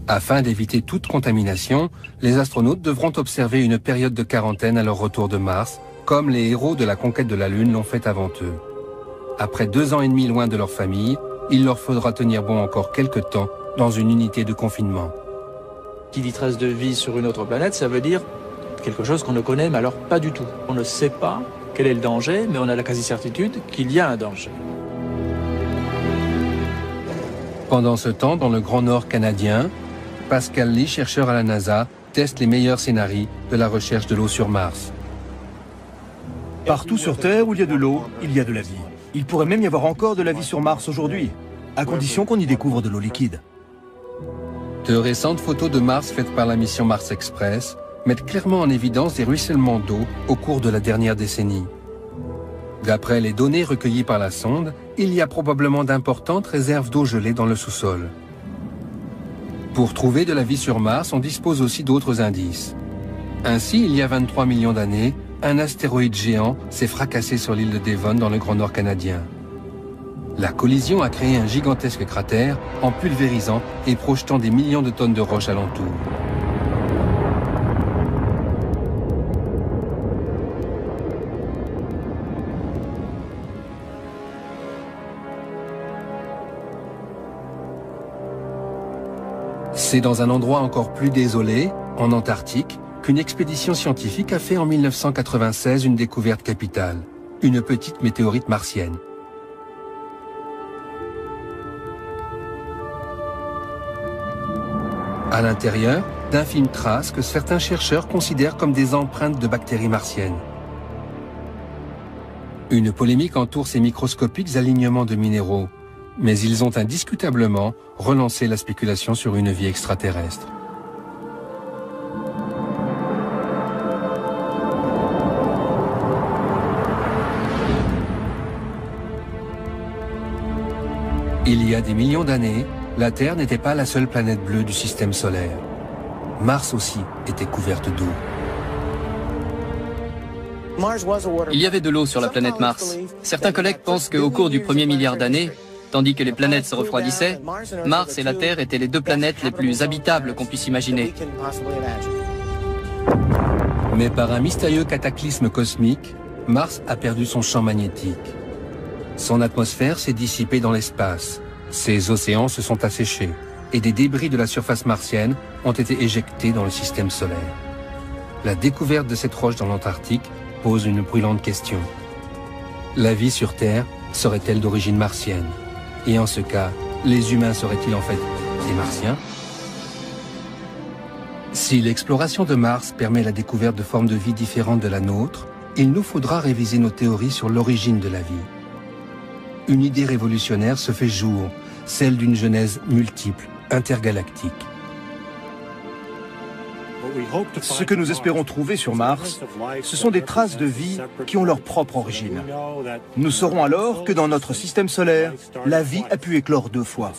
Afin d'éviter toute contamination, les astronautes devront observer une période de quarantaine à leur retour de Mars, comme les héros de la conquête de la Lune l'ont fait avant eux. Après 2 ans et demi loin de leur famille, il leur faudra tenir bon encore quelques temps dans une unité de confinement. Qui dit trace de vie sur une autre planète, ça veut dire quelque chose qu'on ne connaît, mais alors pas du tout. On ne sait pas quel est le danger, mais on a la quasi-certitude qu'il y a un danger. Pendant ce temps, dans le Grand Nord canadien, Pascal Lee, chercheur à la NASA, teste les meilleurs scénarios de la recherche de l'eau sur Mars. Partout sur Terre où il y a de l'eau, il y a de la vie. Il pourrait même y avoir encore de la vie sur Mars aujourd'hui, à condition qu'on y découvre de l'eau liquide. De récentes photos de Mars faites par la mission Mars Express mettent clairement en évidence des ruissellements d'eau au cours de la dernière décennie. D'après les données recueillies par la sonde, il y a probablement d'importantes réserves d'eau gelée dans le sous-sol. Pour trouver de la vie sur Mars, on dispose aussi d'autres indices. Ainsi, il y a 23 millions d'années, un astéroïde géant s'est fracassé sur l'île de Devon dans le Grand Nord canadien. La collision a créé un gigantesque cratère en pulvérisant et projetant des millions de tonnes de roches alentour. C'est dans un endroit encore plus désolé, en Antarctique, qu'une expédition scientifique a fait en 1996 une découverte capitale, une petite météorite martienne. À l'intérieur, d'infimes traces que certains chercheurs considèrent comme des empreintes de bactéries martiennes. Une polémique entoure ces microscopiques alignements de minéraux, mais ils ont indiscutablement relancé la spéculation sur une vie extraterrestre. Il y a des millions d'années, la Terre n'était pas la seule planète bleue du système solaire. Mars aussi était couverte d'eau. Il y avait de l'eau sur la planète Mars. Certains collègues pensent qu'au cours du premier milliard d'années, tandis que les planètes se refroidissaient, Mars et la Terre étaient les deux planètes les plus habitables qu'on puisse imaginer. Mais par un mystérieux cataclysme cosmique, Mars a perdu son champ magnétique. Son atmosphère s'est dissipée dans l'espace. Ses océans se sont asséchés et des débris de la surface martienne ont été éjectés dans le système solaire. La découverte de cette roche dans l'Antarctique pose une brûlante question. La vie sur Terre serait-elle d'origine martienne? Et en ce cas, les humains seraient-ils en fait des Martiens? Si l'exploration de Mars permet la découverte de formes de vie différentes de la nôtre, il nous faudra réviser nos théories sur l'origine de la vie. Une idée révolutionnaire se fait jour, celle d'une genèse multiple, intergalactique. Ce que nous espérons trouver sur Mars, ce sont des traces de vie qui ont leur propre origine. Nous saurons alors que dans notre système solaire, la vie a pu éclore 2 fois.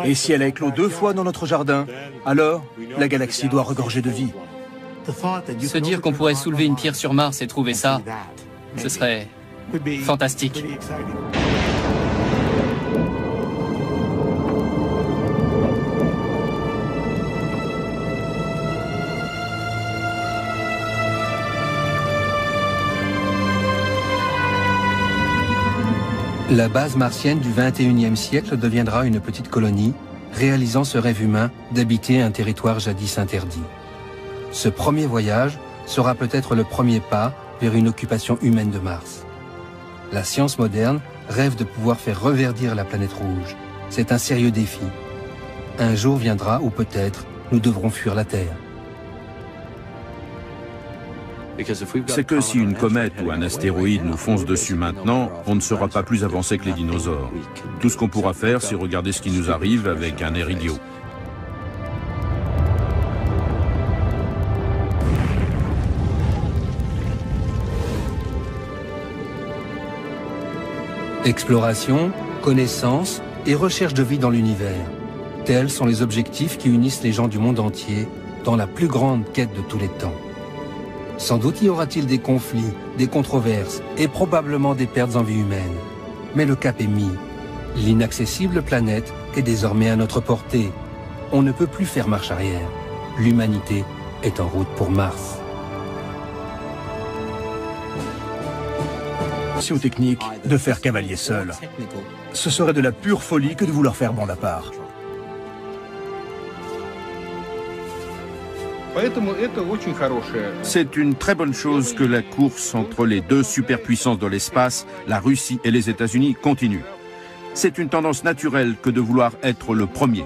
Et si elle a éclos 2 fois dans notre jardin, alors la galaxie doit regorger de vie. Se dire qu'on pourrait soulever une pierre sur Mars et trouver ça, ce serait fantastique. La base martienne du XXIe siècle deviendra une petite colonie, réalisant ce rêve humain d'habiter un territoire jadis interdit. Ce premier voyage sera peut-être le premier pas vers une occupation humaine de Mars. La science moderne rêve de pouvoir faire reverdir la planète rouge. C'est un sérieux défi. Un jour viendra où peut-être nous devrons fuir la Terre. C'est que si une comète ou un astéroïde nous fonce dessus maintenant, on ne sera pas plus avancé que les dinosaures. Tout ce qu'on pourra faire, c'est regarder ce qui nous arrive avec un air idiot. Exploration, connaissance et recherche de vie dans l'univers. Tels sont les objectifs qui unissent les gens du monde entier dans la plus grande quête de tous les temps. Sans doute y aura-t-il des conflits, des controverses et probablement des pertes en vie humaine. Mais le cap est mis. L'inaccessible planète est désormais à notre portée. On ne peut plus faire marche arrière. L'humanité est en route pour Mars. Technique de faire cavalier seul. Ce serait de la pure folie que de vouloir faire bande à part. C'est une très bonne chose que la course entre les 2 superpuissances de l'espace, la Russie et les États-Unis, continue. C'est une tendance naturelle que de vouloir être le premier.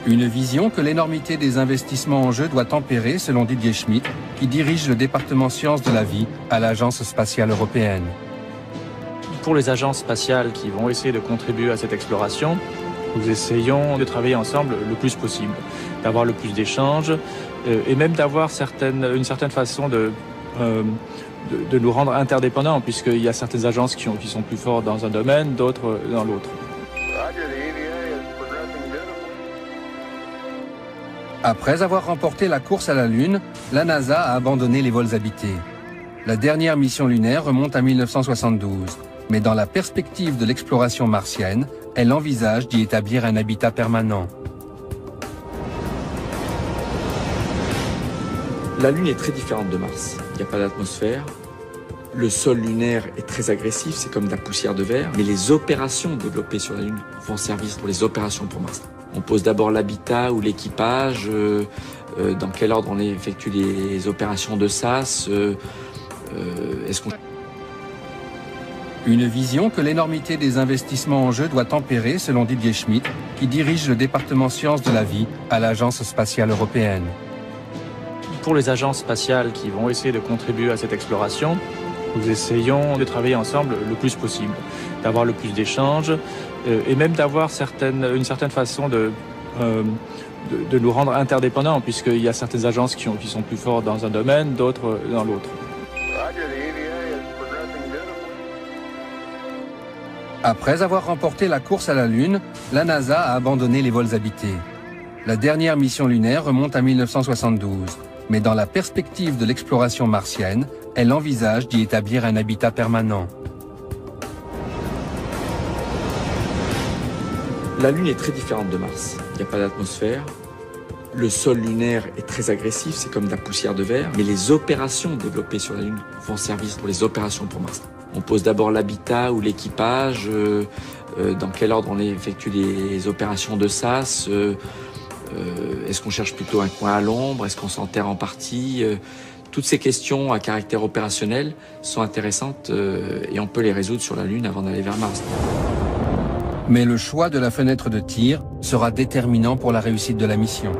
Une vision que l'énormité des investissements en jeu doit tempérer, selon Didier Schmidt, qui dirige le département sciences de la vie à l'Agence spatiale européenne. Pour les agences spatiales qui vont essayer de contribuer à cette exploration, nous essayons de travailler ensemble le plus possible, d'avoir le plus d'échanges et même d'avoir une certaine façon de nous rendre interdépendants, puisqu'il y a certaines agences qui sont plus fortes dans un domaine, d'autres dans l'autre. Après avoir remporté la course à la Lune, la NASA a abandonné les vols habités. La dernière mission lunaire remonte à 1972, mais dans la perspective de l'exploration martienne, elle envisage d'y établir un habitat permanent. La Lune est très différente de Mars. Il n'y a pas d'atmosphère. Le sol lunaire est très agressif, c'est comme de la poussière de verre. Mais les opérations développées sur la Lune vont servir pour les opérations pour Mars. On pose d'abord l'habitat ou l'équipage, dans quel ordre on effectue les opérations de SAS, est-ce qu'on... Une vision que l'énormité des investissements en jeu doit tempérer, selon Didier Schmidt, qui dirige le département sciences de la vie à l'Agence spatiale européenne. Pour les agences spatiales qui vont essayer de contribuer à cette exploration, nous essayons de travailler ensemble le plus possible, d'avoir le plus d'échanges et même d'avoir une certaine façon de nous rendre interdépendants, puisqu'il y a certaines agences qui sont plus fortes dans un domaine, d'autres dans l'autre. Après avoir remporté la course à la Lune, la NASA a abandonné les vols habités. La dernière mission lunaire remonte à 1972, mais dans la perspective de l'exploration martienne, elle envisage d'y établir un habitat permanent. La Lune est très différente de Mars. Il n'y a pas d'atmosphère. Le sol lunaire est très agressif, c'est comme de la poussière de verre. Mais les opérations développées sur la Lune vont servir pour les opérations pour Mars. On pose d'abord l'habitat ou l'équipage, dans quel ordre on effectue les opérations de SAS, est-ce qu'on cherche plutôt un coin à l'ombre, est-ce qu'on s'enterre en partie, toutes ces questions à caractère opérationnel sont intéressantes et on peut les résoudre sur la Lune avant d'aller vers Mars. Mais le choix de la fenêtre de tir sera déterminant pour la réussite de la mission.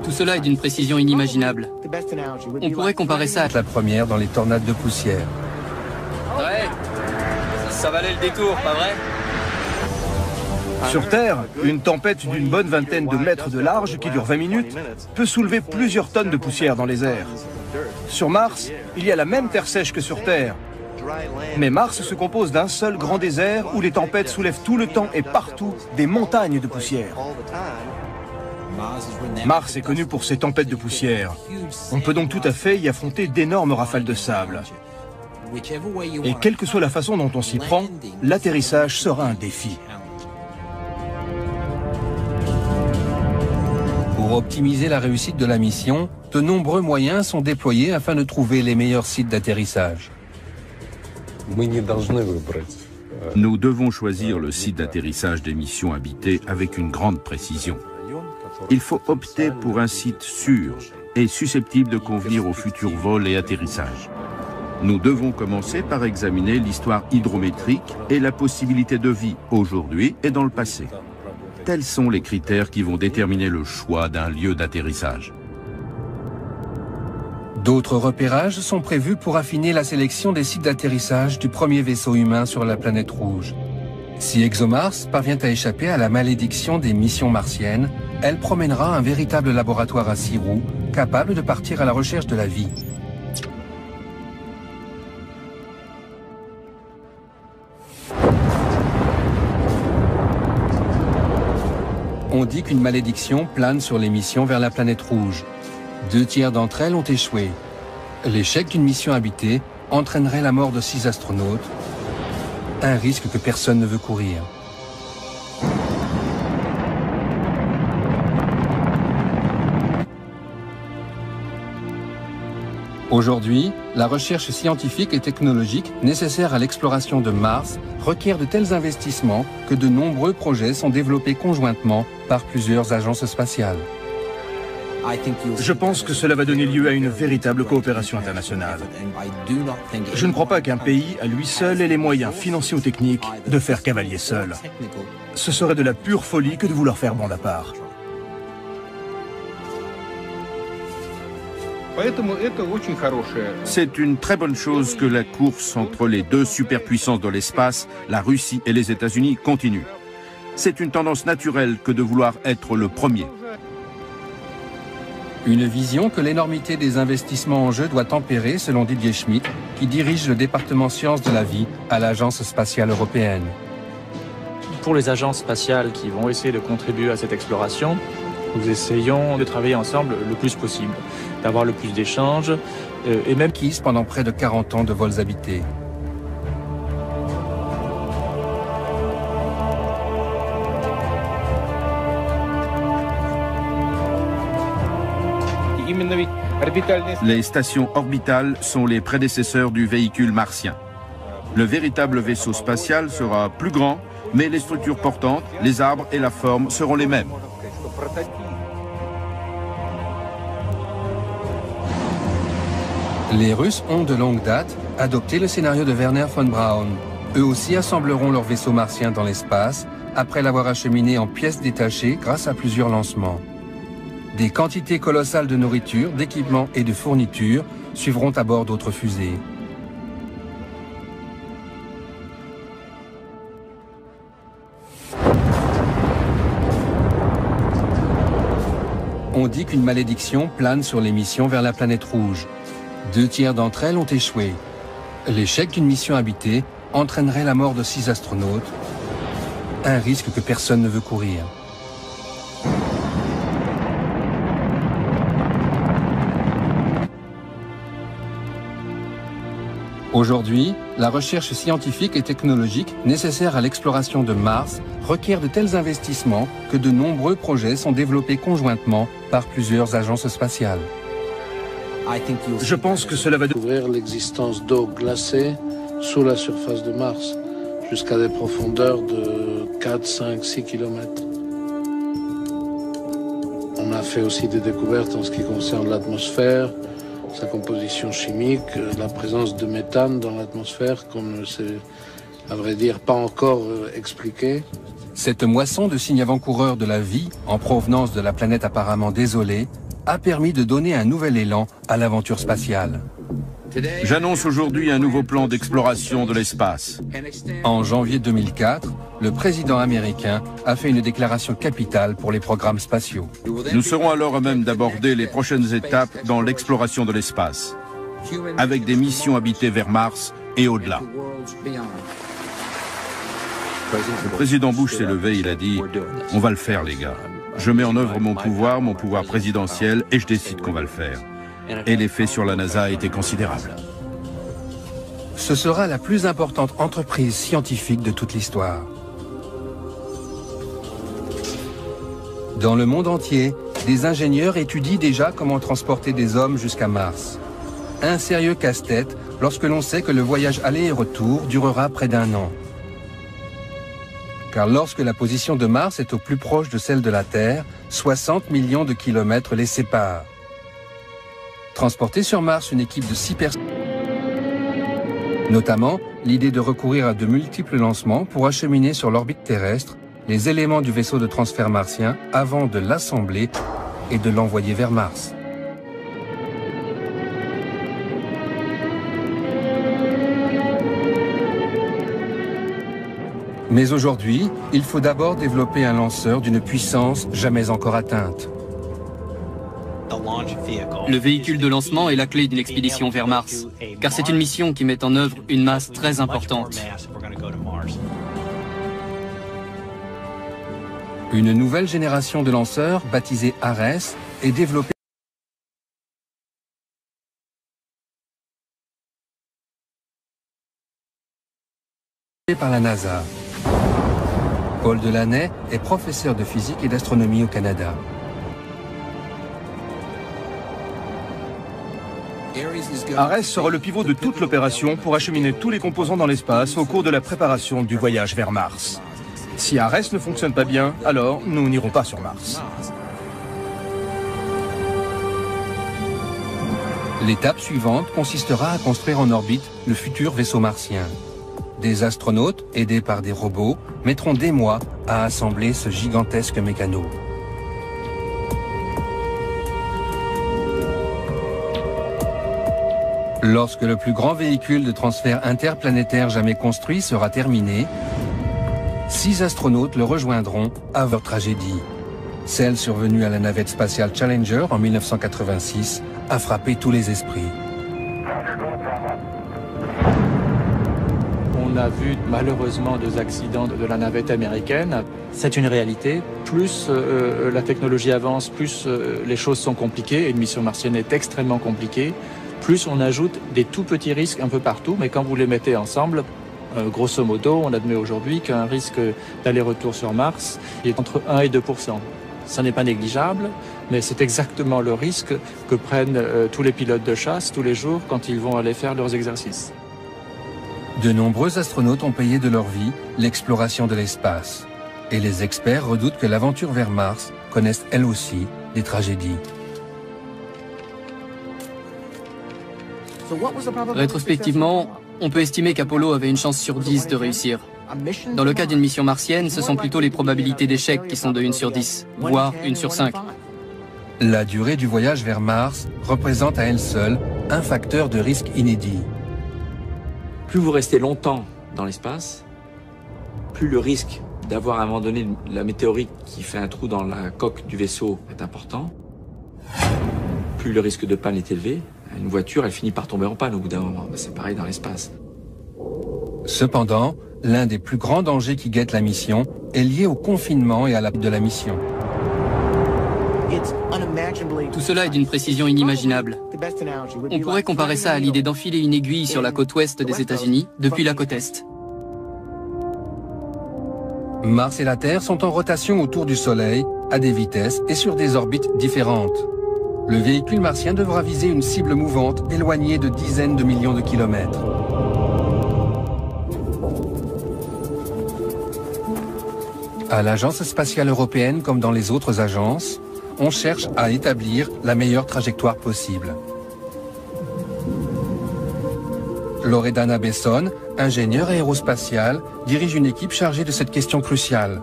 Tout cela est d'une précision inimaginable. On pourrait comparer ça à la première dans les tornades de poussière. Ouais, Ça valait le détour, pas vrai? Sur Terre, une tempête d'une bonne vingtaine de mètres de large qui dure 20 minutes peut soulever plusieurs tonnes de poussière dans les airs. Sur Mars, il y a la même terre sèche que sur Terre. Mais Mars se compose d'un seul grand désert où les tempêtes soulèvent tout le temps et partout des montagnes de poussière. Mars est connu pour ses tempêtes de poussière. On peut donc tout à fait y affronter d'énormes rafales de sable. Et quelle que soit la façon dont on s'y prend, l'atterrissage sera un défi. Pour optimiser la réussite de la mission, de nombreux moyens sont déployés afin de trouver les meilleurs sites d'atterrissage. Nous devons choisir le site d'atterrissage des missions habitées avec une grande précision. Il faut opter pour un site sûr et susceptible de convenir aux futurs vols et atterrissages. Nous devons commencer par examiner l'histoire hydrométrique et la possibilité de vie aujourd'hui et dans le passé. Tels sont les critères qui vont déterminer le choix d'un lieu d'atterrissage. D'autres repérages sont prévus pour affiner la sélection des sites d'atterrissage du premier vaisseau humain sur la planète rouge. Si ExoMars parvient à échapper à la malédiction des missions martiennes, elle promènera un véritable laboratoire à 6 roues, capable de partir à la recherche de la vie. On dit qu'une malédiction plane sur les missions vers la planète rouge. 2 tiers d'entre elles ont échoué. L'échec d'une mission habitée entraînerait la mort de 6 astronautes, un risque que personne ne veut courir. Aujourd'hui, la recherche scientifique et technologique nécessaire à l'exploration de Mars requiert de tels investissements que de nombreux projets sont développés conjointement par plusieurs agences spatiales. Je pense que cela va donner lieu à une véritable coopération internationale. Je ne crois pas qu'un pays, à lui seul, ait les moyens financiers ou techniques de faire cavalier seul. Ce serait de la pure folie que de vouloir faire bande à part. C'est une très bonne chose que la course entre les 2 superpuissances de l'espace, la Russie et les États-Unis, continue. C'est une tendance naturelle que de vouloir être le premier. Une vision que l'énormité des investissements en jeu doit tempérer, selon Didier Schmidt, qui dirige le département sciences de la vie à l'Agence spatiale européenne. Pour les agences spatiales qui vont essayer de contribuer à cette exploration, nous essayons de travailler ensemble le plus possible, d'avoir le plus d'échanges et même acquise pendant près de 40 ans de vols habités. Les stations orbitales sont les prédécesseurs du véhicule martien. Le véritable vaisseau spatial sera plus grand, mais les structures portantes, les arbres et la forme seront les mêmes. Les Russes ont de longue date adopté le scénario de Werner von Braun. Eux aussi assembleront leur vaisseau martien dans l'espace, après l'avoir acheminé en pièces détachées grâce à plusieurs lancements. Des quantités colossales de nourriture, d'équipements et de fournitures suivront à bord d'autres fusées. On dit qu'une malédiction plane sur les missions vers la planète rouge. 2 tiers d'entre elles ont échoué. L'échec d'une mission habitée entraînerait la mort de 6 astronautes, un risque que personne ne veut courir. Aujourd'hui, la recherche scientifique et technologique nécessaire à l'exploration de Mars requiert de tels investissements que de nombreux projets sont développés conjointement par plusieurs agences spatiales. Je pense que cela va découvrir l'existence d'eau glacée sous la surface de Mars, jusqu'à des profondeurs de 4, 5, 6 km. On a fait aussi des découvertes en ce qui concerne l'atmosphère, sa composition chimique, la présence de méthane dans l'atmosphère, qu'on ne sait, à vrai dire, pas encore expliqué. Cette moisson de signes avant-coureurs de la vie, en provenance de la planète apparemment désolée, a permis de donner un nouvel élan à l'aventure spatiale. J'annonce aujourd'hui un nouveau plan d'exploration de l'espace. En janvier 2004, le président américain a fait une déclaration capitale pour les programmes spatiaux. Nous serons alors à même d'aborder les prochaines étapes dans l'exploration de l'espace, avec des missions habitées vers Mars et au-delà. Le président Bush s'est levé, il a dit « On va le faire, les gars. Je mets en œuvre mon pouvoir présidentiel, et je décide qu'on va le faire. » Et l'effet sur la NASA a été considérable. Ce sera la plus importante entreprise scientifique de toute l'histoire. Dans le monde entier, des ingénieurs étudient déjà comment transporter des hommes jusqu'à Mars. Un sérieux casse-tête lorsque l'on sait que le voyage aller et retour durera près d'1 an. Car lorsque la position de Mars est au plus proche de celle de la Terre, 60 millions de kilomètres les séparent. Transporter sur Mars une équipe de 6 personnes. Notamment, l'idée de recourir à de multiples lancements pour acheminer sur l'orbite terrestre les éléments du vaisseau de transfert martien avant de l'assembler et de l'envoyer vers Mars. Mais aujourd'hui, il faut d'abord développer un lanceur d'une puissance jamais encore atteinte. Le véhicule de lancement est la clé d'une expédition vers Mars, car c'est une mission qui met en œuvre une masse très importante. Une nouvelle génération de lanceurs, baptisée Ares, est développée par la NASA. Paul Delaney est professeur de physique et d'astronomie au Canada. Ares sera le pivot de toute l'opération pour acheminer tous les composants dans l'espace au cours de la préparation du voyage vers Mars. Si Ares ne fonctionne pas bien, alors nous n'irons pas sur Mars. L'étape suivante consistera à construire en orbite le futur vaisseau martien. Des astronautes, aidés par des robots, mettront des mois à assembler ce gigantesque mécano. Lorsque le plus grand véhicule de transfert interplanétaire jamais construit sera terminé, 6 astronautes le rejoindront à leur tragédie. Celle survenue à la navette spatiale Challenger en 1986 a frappé tous les esprits. On a vu malheureusement 2 accidents de la navette américaine. C'est une réalité. Plus la technologie avance, plus les choses sont compliquées. Et une mission martienne est extrêmement compliquée. Plus on ajoute des tout petits risques un peu partout, mais quand vous les mettez ensemble, grosso modo, on admet aujourd'hui qu'un risque d'aller-retour sur Mars est entre 1 et 2%. Ça n'est pas négligeable, mais c'est exactement le risque que prennent tous les pilotes de chasse tous les jours quand ils vont aller faire leurs exercices. De nombreux astronautes ont payé de leur vie l'exploration de l'espace. Et les experts redoutent que l'aventure vers Mars connaisse elle aussi des tragédies. Rétrospectivement, on peut estimer qu'Apollo avait une chance sur 10 de réussir. Dans le cas d'une mission martienne, ce sont plutôt les probabilités d'échec qui sont de 1 sur 10, voire 1 sur 5. La durée du voyage vers Mars représente à elle seule un facteur de risque inédit. Plus vous restez longtemps dans l'espace, plus le risque d'avoir à un moment donné la météorite qui fait un trou dans la coque du vaisseau est important, plus le risque de panne est élevé. Une voiture, elle finit par tomber en panne au bout d'un moment. C'est pareil dans l'espace. Cependant, l'un des plus grands dangers qui guettent la mission est lié au confinement et à la de la mission. Tout cela est d'une précision inimaginable. On pourrait comparer ça à l'idée d'enfiler une aiguille sur la côte ouest des États-Unis depuis la côte est. Mars et la Terre sont en rotation autour du Soleil, à des vitesses et sur des orbites différentes. Le véhicule martien devra viser une cible mouvante éloignée de dizaines de millions de kilomètres. À l'Agence spatiale européenne comme dans les autres agences, on cherche à établir la meilleure trajectoire possible. Loredana Besson, ingénieure aérospatiale, dirige une équipe chargée de cette question cruciale.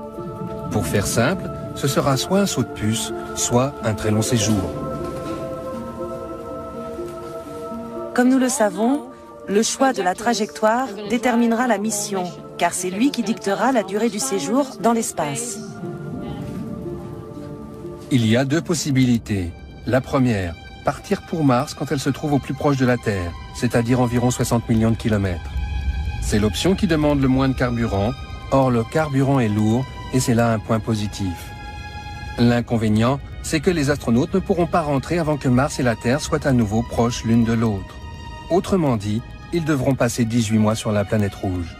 Pour faire simple, ce sera soit un saut de puce, soit un très long séjour. Comme nous le savons, le choix de la trajectoire déterminera la mission, car c'est lui qui dictera la durée du séjour dans l'espace. Il y a deux possibilités. La première, partir pour Mars quand elle se trouve au plus proche de la Terre, c'est-à-dire environ 60 millions de kilomètres. C'est l'option qui demande le moins de carburant, or le carburant est lourd et c'est là un point positif. L'inconvénient, c'est que les astronautes ne pourront pas rentrer avant que Mars et la Terre soient à nouveau proches l'une de l'autre. Autrement dit, ils devront passer 18 mois sur la planète rouge.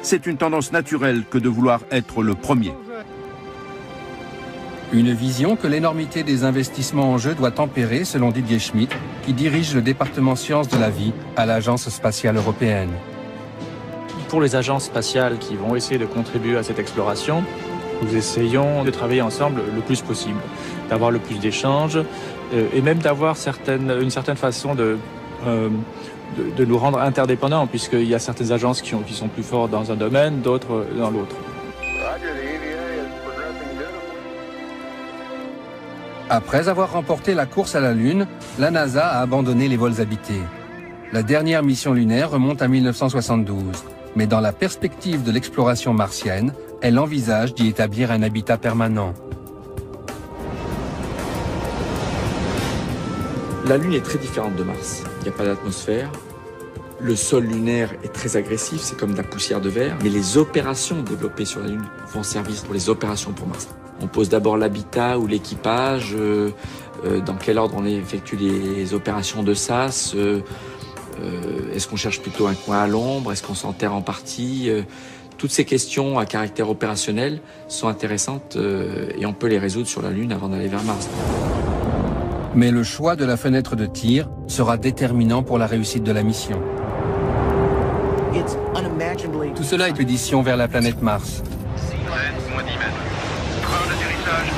C'est une tendance naturelle que de vouloir être le premier. Une vision que l'énormité des investissements en jeu doit tempérer, selon Didier Schmidt, qui dirige le département sciences de la vie à l'Agence spatiale européenne. Pour les agences spatiales qui vont essayer de contribuer à cette exploration, nous essayons de travailler ensemble le plus possible, d'avoir le plus d'échanges et même d'avoir une certaine façon de nous rendre interdépendants, puisqu'il y a certaines agences qui sont plus fortes dans un domaine, d'autres dans l'autre. Après avoir remporté la course à la Lune, la NASA a abandonné les vols habités. La dernière mission lunaire remonte à 1972, mais dans la perspective de l'exploration martienne, elle envisage d'y établir un habitat permanent. La Lune est très différente de Mars. Il n'y a pas d'atmosphère. Le sol lunaire est très agressif, c'est comme de la poussière de verre. Mais les opérations développées sur la Lune vont servir pour les opérations pour Mars. On pose d'abord l'habitat ou l'équipage, dans quel ordre on effectue les opérations de SAS, est-ce qu'on cherche plutôt un coin à l'ombre, est-ce qu'on s'enterre en partie. Toutes ces questions à caractère opérationnel sont intéressantes et on peut les résoudre sur la Lune avant d'aller vers Mars. Mais le choix de la fenêtre de tir sera déterminant pour la réussite de la mission. Tout cela est expédition vers la planète Mars. Moins 10 mètres. Prends l'atterrissage.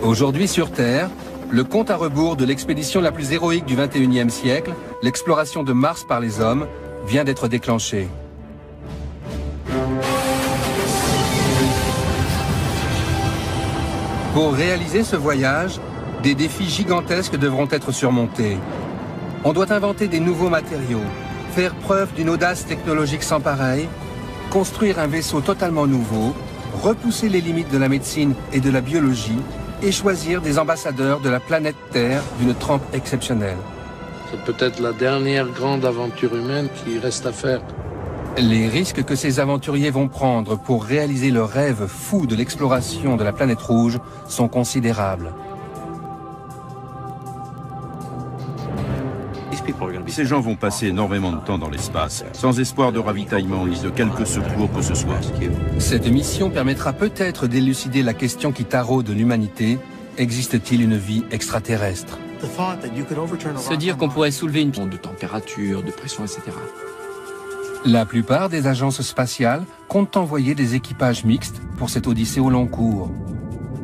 Aujourd'hui sur Terre, le compte à rebours de l'expédition la plus héroïque du XXIe siècle, l'exploration de Mars par les hommes, vient d'être déclenché. Pour réaliser ce voyage, des défis gigantesques devront être surmontés. On doit inventer des nouveaux matériaux, faire preuve d'une audace technologique sans pareille, construire un vaisseau totalement nouveau, repousser les limites de la médecine et de la biologie, et choisir des ambassadeurs de la planète Terre d'une trempe exceptionnelle. C'est peut-être la dernière grande aventure humaine qui reste à faire. Les risques que ces aventuriers vont prendre pour réaliser le rêve fou de l'exploration de la planète rouge sont considérables. Ces gens vont passer énormément de temps dans l'espace, sans espoir de ravitaillement ni de quelque secours que ce soit. Cette mission permettra peut-être d'élucider la question qui taraude l'humanité. Existe-t-il une vie extraterrestre? Se dire qu'on pourrait soulever une de température, de pression, etc. La plupart des agences spatiales comptent envoyer des équipages mixtes pour cette odyssée au long cours.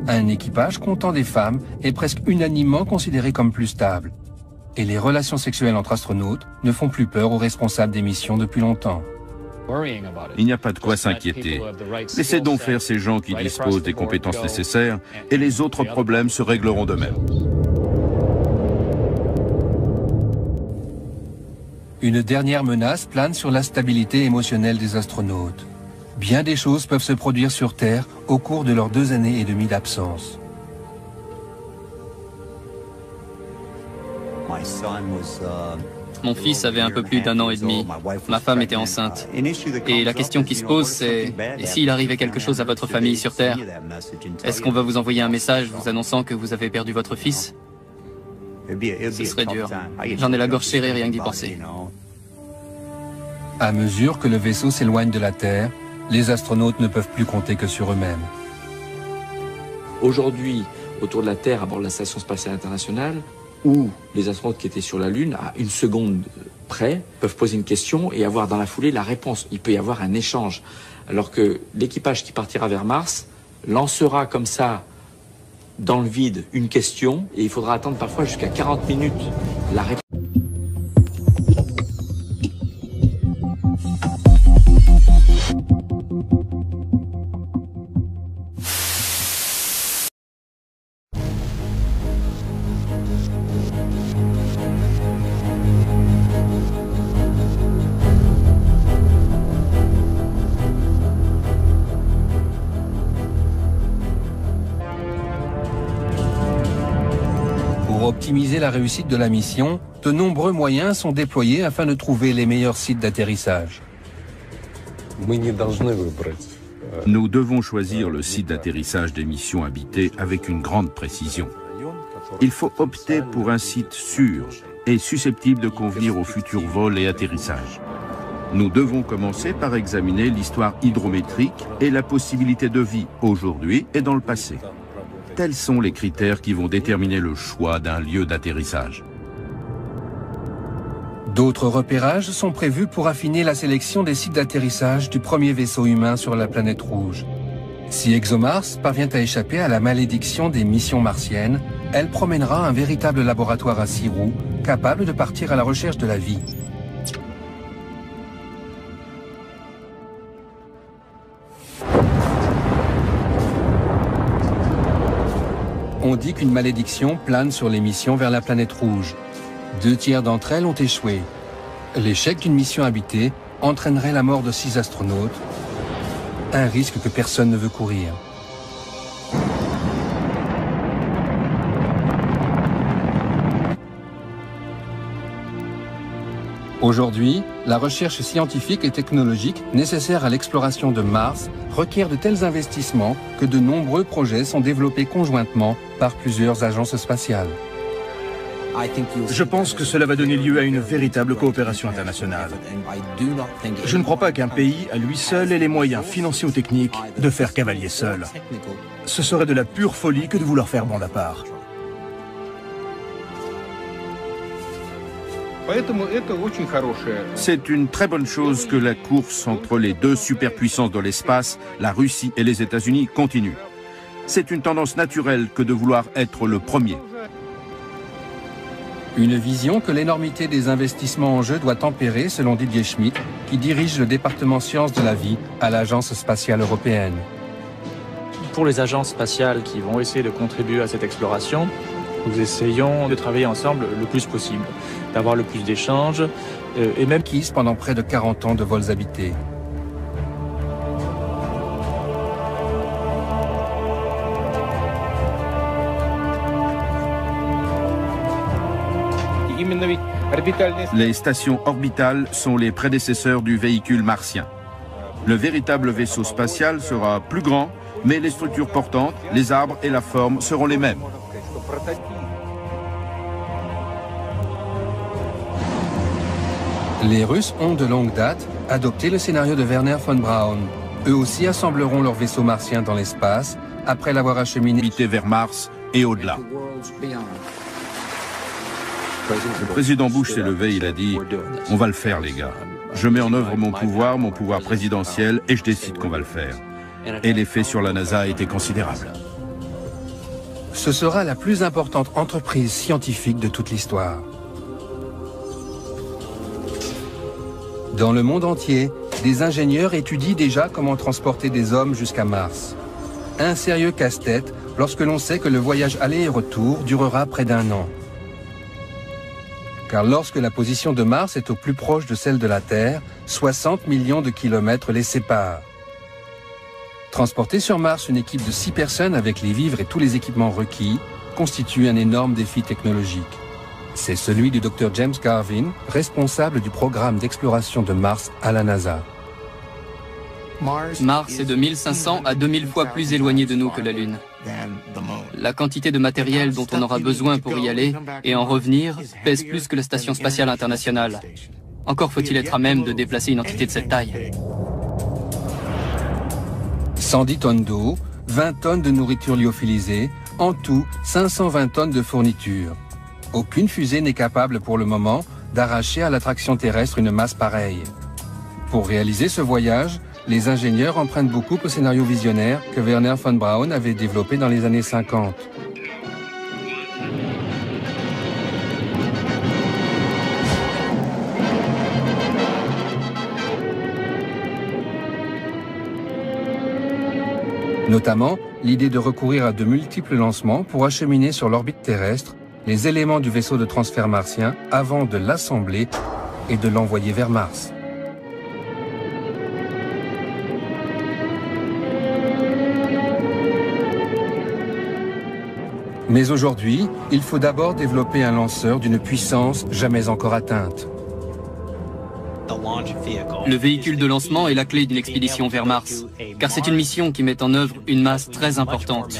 Un équipage comptant des femmes est presque unanimement considéré comme plus stable. Et les relations sexuelles entre astronautes ne font plus peur aux responsables des missions depuis longtemps. Il n'y a pas de quoi s'inquiéter. Laissez donc faire ces gens qui disposent des compétences nécessaires et les autres problèmes se régleront d'eux-mêmes. Une dernière menace plane sur la stabilité émotionnelle des astronautes. Bien des choses peuvent se produire sur Terre au cours de leurs 2 années et demie d'absence. Mon fils avait un peu plus d'1 an et demi. Ma femme était enceinte. Et la question qui se pose, c'est « Et s'il arrivait quelque chose à votre famille sur Terre, est-ce qu'on va vous envoyer un message vous annonçant que vous avez perdu votre fils ?» Ce serait dur. J'en ai la gorge serrée rien que d'y penser. À mesure que le vaisseau s'éloigne de la Terre, les astronautes ne peuvent plus compter que sur eux-mêmes. Aujourd'hui, autour de la Terre, à bord de la Station spatiale internationale, où les astronautes qui étaient sur la Lune, à une seconde près, peuvent poser une question et avoir dans la foulée la réponse. Il peut y avoir un échange. Alors que l'équipage qui partira vers Mars lancera comme ça, dans le vide, une question, et il faudra attendre parfois jusqu'à 40 minutes la réponse. Pour optimiser la réussite de la mission, de nombreux moyens sont déployés afin de trouver les meilleurs sites d'atterrissage. Nous devons choisir le site d'atterrissage des missions habitées avec une grande précision. Il faut opter pour un site sûr et susceptible de convenir aux futurs vols et atterrissages. Nous devons commencer par examiner l'histoire hydrométrique et la possibilité de vie aujourd'hui et dans le passé. Tels sont les critères qui vont déterminer le choix d'un lieu d'atterrissage. D'autres repérages sont prévus pour affiner la sélection des sites d'atterrissage du premier vaisseau humain sur la planète rouge. Si ExoMars parvient à échapper à la malédiction des missions martiennes, elle promènera un véritable laboratoire à 6 roues, capable de partir à la recherche de la vie. On dit qu'une malédiction plane sur les missions vers la planète rouge. 2 tiers d'entre elles ont échoué. L'échec d'une mission habitée entraînerait la mort de 6 astronautes, un risque que personne ne veut courir. Aujourd'hui, la recherche scientifique et technologique nécessaire à l'exploration de Mars requiert de tels investissements que de nombreux projets sont développés conjointement par plusieurs agences spatiales. Je pense que cela va donner lieu à une véritable coopération internationale. Je ne crois pas qu'un pays, à lui seul, ait les moyens financiers ou techniques de faire cavalier seul. Ce serait de la pure folie que de vouloir faire bande à part. C'est une très bonne chose que la course entre les 2 superpuissances de l'espace, la Russie et les États-Unis, continue. C'est une tendance naturelle que de vouloir être le premier. Une vision que l'énormité des investissements en jeu doit tempérer, selon Didier Schmidt, qui dirige le département sciences de la vie à l'Agence spatiale européenne. Pour les agences spatiales qui vont essayer de contribuer à cette exploration, nous essayons de travailler ensemble le plus possible, d'avoir le plus d'échanges et même acquise pendant près de 40 ans de vols habités. Les stations orbitales sont les prédécesseurs du véhicule martien. Le véritable vaisseau spatial sera plus grand, mais les structures portantes, les arbres et la forme seront les mêmes. Les Russes ont de longue date adopté le scénario de Werner von Braun. Eux aussi assembleront leur vaisseau martien dans l'espace après l'avoir acheminé vers Mars et au-delà. Le président Bush s'est levé, il a dit « On va le faire, les gars. Je mets en œuvre mon pouvoir présidentiel, et je décide qu'on va le faire. » Et l'effet sur la NASA a été considérable. Ce sera la plus importante entreprise scientifique de toute l'histoire. Dans le monde entier, des ingénieurs étudient déjà comment transporter des hommes jusqu'à Mars. Un sérieux casse-tête lorsque l'on sait que le voyage aller et retour durera près d'1 an. Car lorsque la position de Mars est au plus proche de celle de la Terre, 60 millions de kilomètres les séparent. Transporter sur Mars une équipe de 6 personnes avec les vivres et tous les équipements requis constitue un énorme défi technologique. C'est celui du Dr James Garvin, responsable du programme d'exploration de Mars à la NASA. Mars est de 1500 à 2000 fois plus éloigné de nous que la Lune. La quantité de matériel dont on aura besoin pour y aller et en revenir pèse plus que la Station spatiale internationale. Encore faut-il être à même de déplacer une entité de cette taille. 110 tonnes d'eau, 20 tonnes de nourriture lyophilisée, en tout 520 tonnes de fournitures. Aucune fusée n'est capable pour le moment d'arracher à l'attraction terrestre une masse pareille. Pour réaliser ce voyage, les ingénieurs empruntent beaucoup au scénario visionnaire que Wernher von Braun avait développé dans les années 50. Notamment, l'idée de recourir à de multiples lancements pour acheminer sur l'orbite terrestre les éléments du vaisseau de transfert martien avant de l'assembler et de l'envoyer vers Mars. Mais aujourd'hui, il faut d'abord développer un lanceur d'une puissance jamais encore atteinte. Le véhicule de lancement est la clé d'une expédition vers Mars, car c'est une mission qui met en œuvre une masse très importante.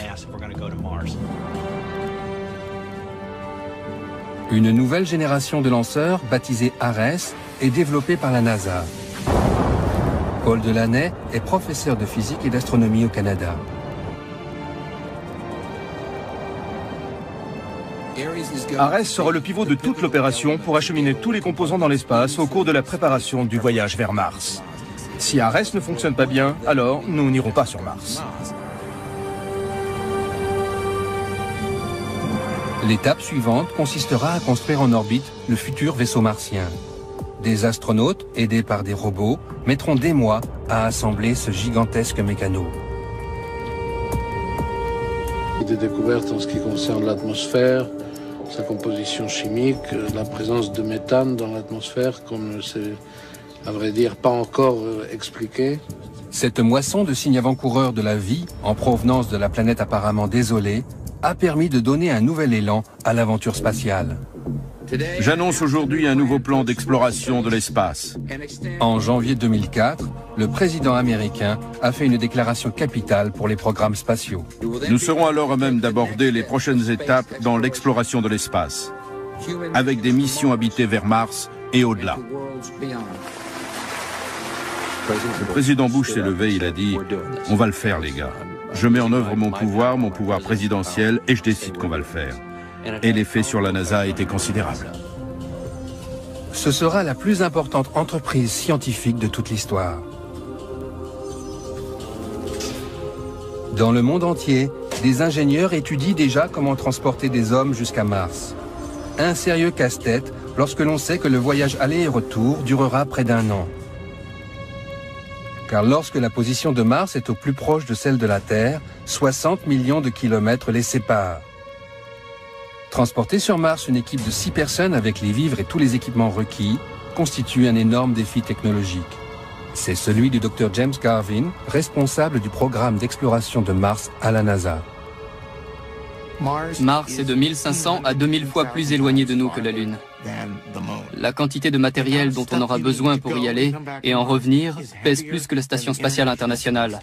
Une nouvelle génération de lanceurs, baptisée Ares, est développée par la NASA. Paul Delaney est professeur de physique et d'astronomie au Canada. Ares sera le pivot de toute l'opération pour acheminer tous les composants dans l'espace au cours de la préparation du voyage vers Mars. Si Ares ne fonctionne pas bien, alors nous n'irons pas sur Mars. L'étape suivante consistera à construire en orbite le futur vaisseau martien. Des astronautes, aidés par des robots, mettront des mois à assembler ce gigantesque mécano. Des découvertes en ce qui concerne l'atmosphère, sa composition chimique, la présence de méthane dans l'atmosphère, comme ne s'est, à vrai dire, pas encore expliqué. Cette moisson de signes avant-coureurs de la vie, en provenance de la planète apparemment désolée, a permis de donner un nouvel élan à l'aventure spatiale. J'annonce aujourd'hui un nouveau plan d'exploration de l'espace. En janvier 2004, le président américain a fait une déclaration capitale pour les programmes spatiaux. Nous serons alors à même d'aborder les prochaines étapes dans l'exploration de l'espace, avec des missions habitées vers Mars et au-delà. Le président Bush s'est levé, il a dit « On va le faire les gars. Je mets en œuvre mon pouvoir présidentiel et je décide qu'on va le faire. » Et l'effet sur la NASA a été considérable. Ce sera la plus importante entreprise scientifique de toute l'histoire. Dans le monde entier, des ingénieurs étudient déjà comment transporter des hommes jusqu'à Mars. Un sérieux casse-tête lorsque l'on sait que le voyage aller et retour durera près d'1 an. Car lorsque la position de Mars est au plus proche de celle de la Terre, 60 millions de kilomètres les séparent. Transporter sur Mars une équipe de 6 personnes avec les vivres et tous les équipements requis constitue un énorme défi technologique. C'est celui du Dr James Garvin, responsable du programme d'exploration de Mars à la NASA. Mars est de 1500 à 2000 fois plus éloigné de nous que la Lune. La quantité de matériel dont on aura besoin pour y aller et en revenir pèse plus que la Station spatiale internationale.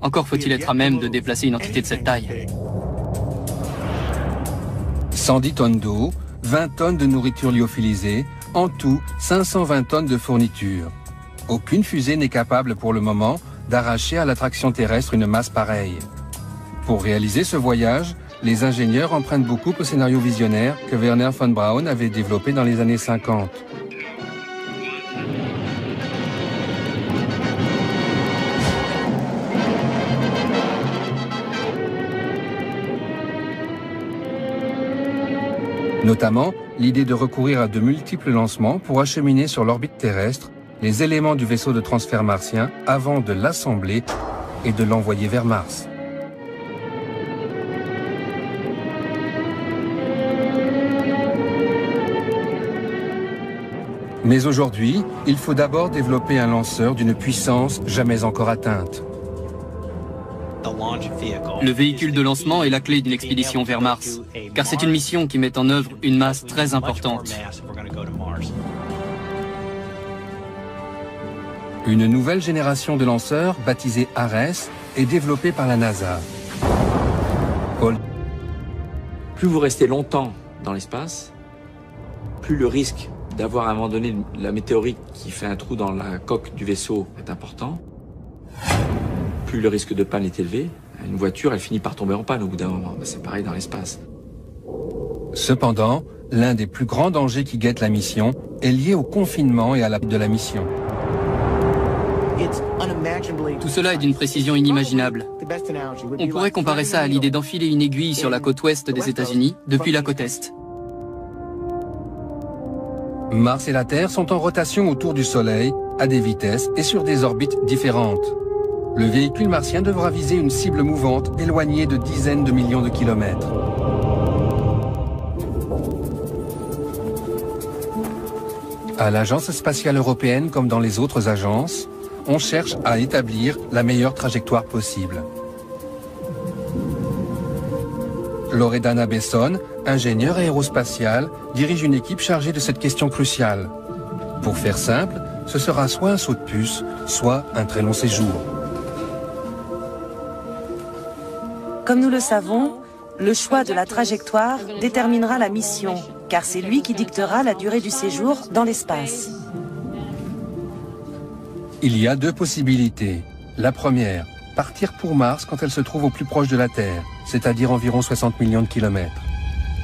Encore faut-il être à même de déplacer une entité de cette taille. 110 tonnes d'eau, 20 tonnes de nourriture lyophilisée, en tout 520 tonnes de fournitures. Aucune fusée n'est capable pour le moment d'arracher à l'attraction terrestre une masse pareille. Pour réaliser ce voyage, les ingénieurs empruntent beaucoup au scénario visionnaire que Wernher von Braun avait développé dans les années 50. Notamment, l'idée de recourir à de multiples lancements pour acheminer sur l'orbite terrestre les éléments du vaisseau de transfert martien avant de l'assembler et de l'envoyer vers Mars. Mais aujourd'hui, il faut d'abord développer un lanceur d'une puissance jamais encore atteinte. Le véhicule de lancement est la clé d'une expédition vers Mars, car c'est une mission qui met en œuvre une masse très importante. Une nouvelle génération de lanceurs, baptisée Ares, est développée par la NASA. Plus vous restez longtemps dans l'espace, plus le risque d'avoir à un moment donné la météorite qui fait un trou dans la coque du vaisseau est important, plus le risque de panne est élevé. Une voiture, elle finit par tomber en panne au bout d'un moment. C'est pareil dans l'espace. Cependant, L'un des plus grands dangers qui guettent la mission est lié au confinement et à la de la mission. Tout cela est d'une précision inimaginable. On pourrait comparer ça à l'idée d'enfiler une aiguille sur la côte ouest des États-Unis depuis la côte est. Mars et la Terre sont en rotation autour du Soleil, à des vitesses et sur des orbites différentes. Le véhicule martien devra viser une cible mouvante éloignée de dizaines de millions de kilomètres. À l'Agence spatiale européenne comme dans les autres agences, on cherche à établir la meilleure trajectoire possible. Loredana Besson, ingénieure aérospatiale, dirige une équipe chargée de cette question cruciale. Pour faire simple, ce sera soit un saut de puce, soit un très long séjour. Comme nous le savons, le choix de la trajectoire déterminera la mission, car c'est lui qui dictera la durée du séjour dans l'espace. Il y a deux possibilités. La première, partir pour Mars quand elle se trouve au plus proche de la Terre, c'est-à-dire environ 60 millions de kilomètres.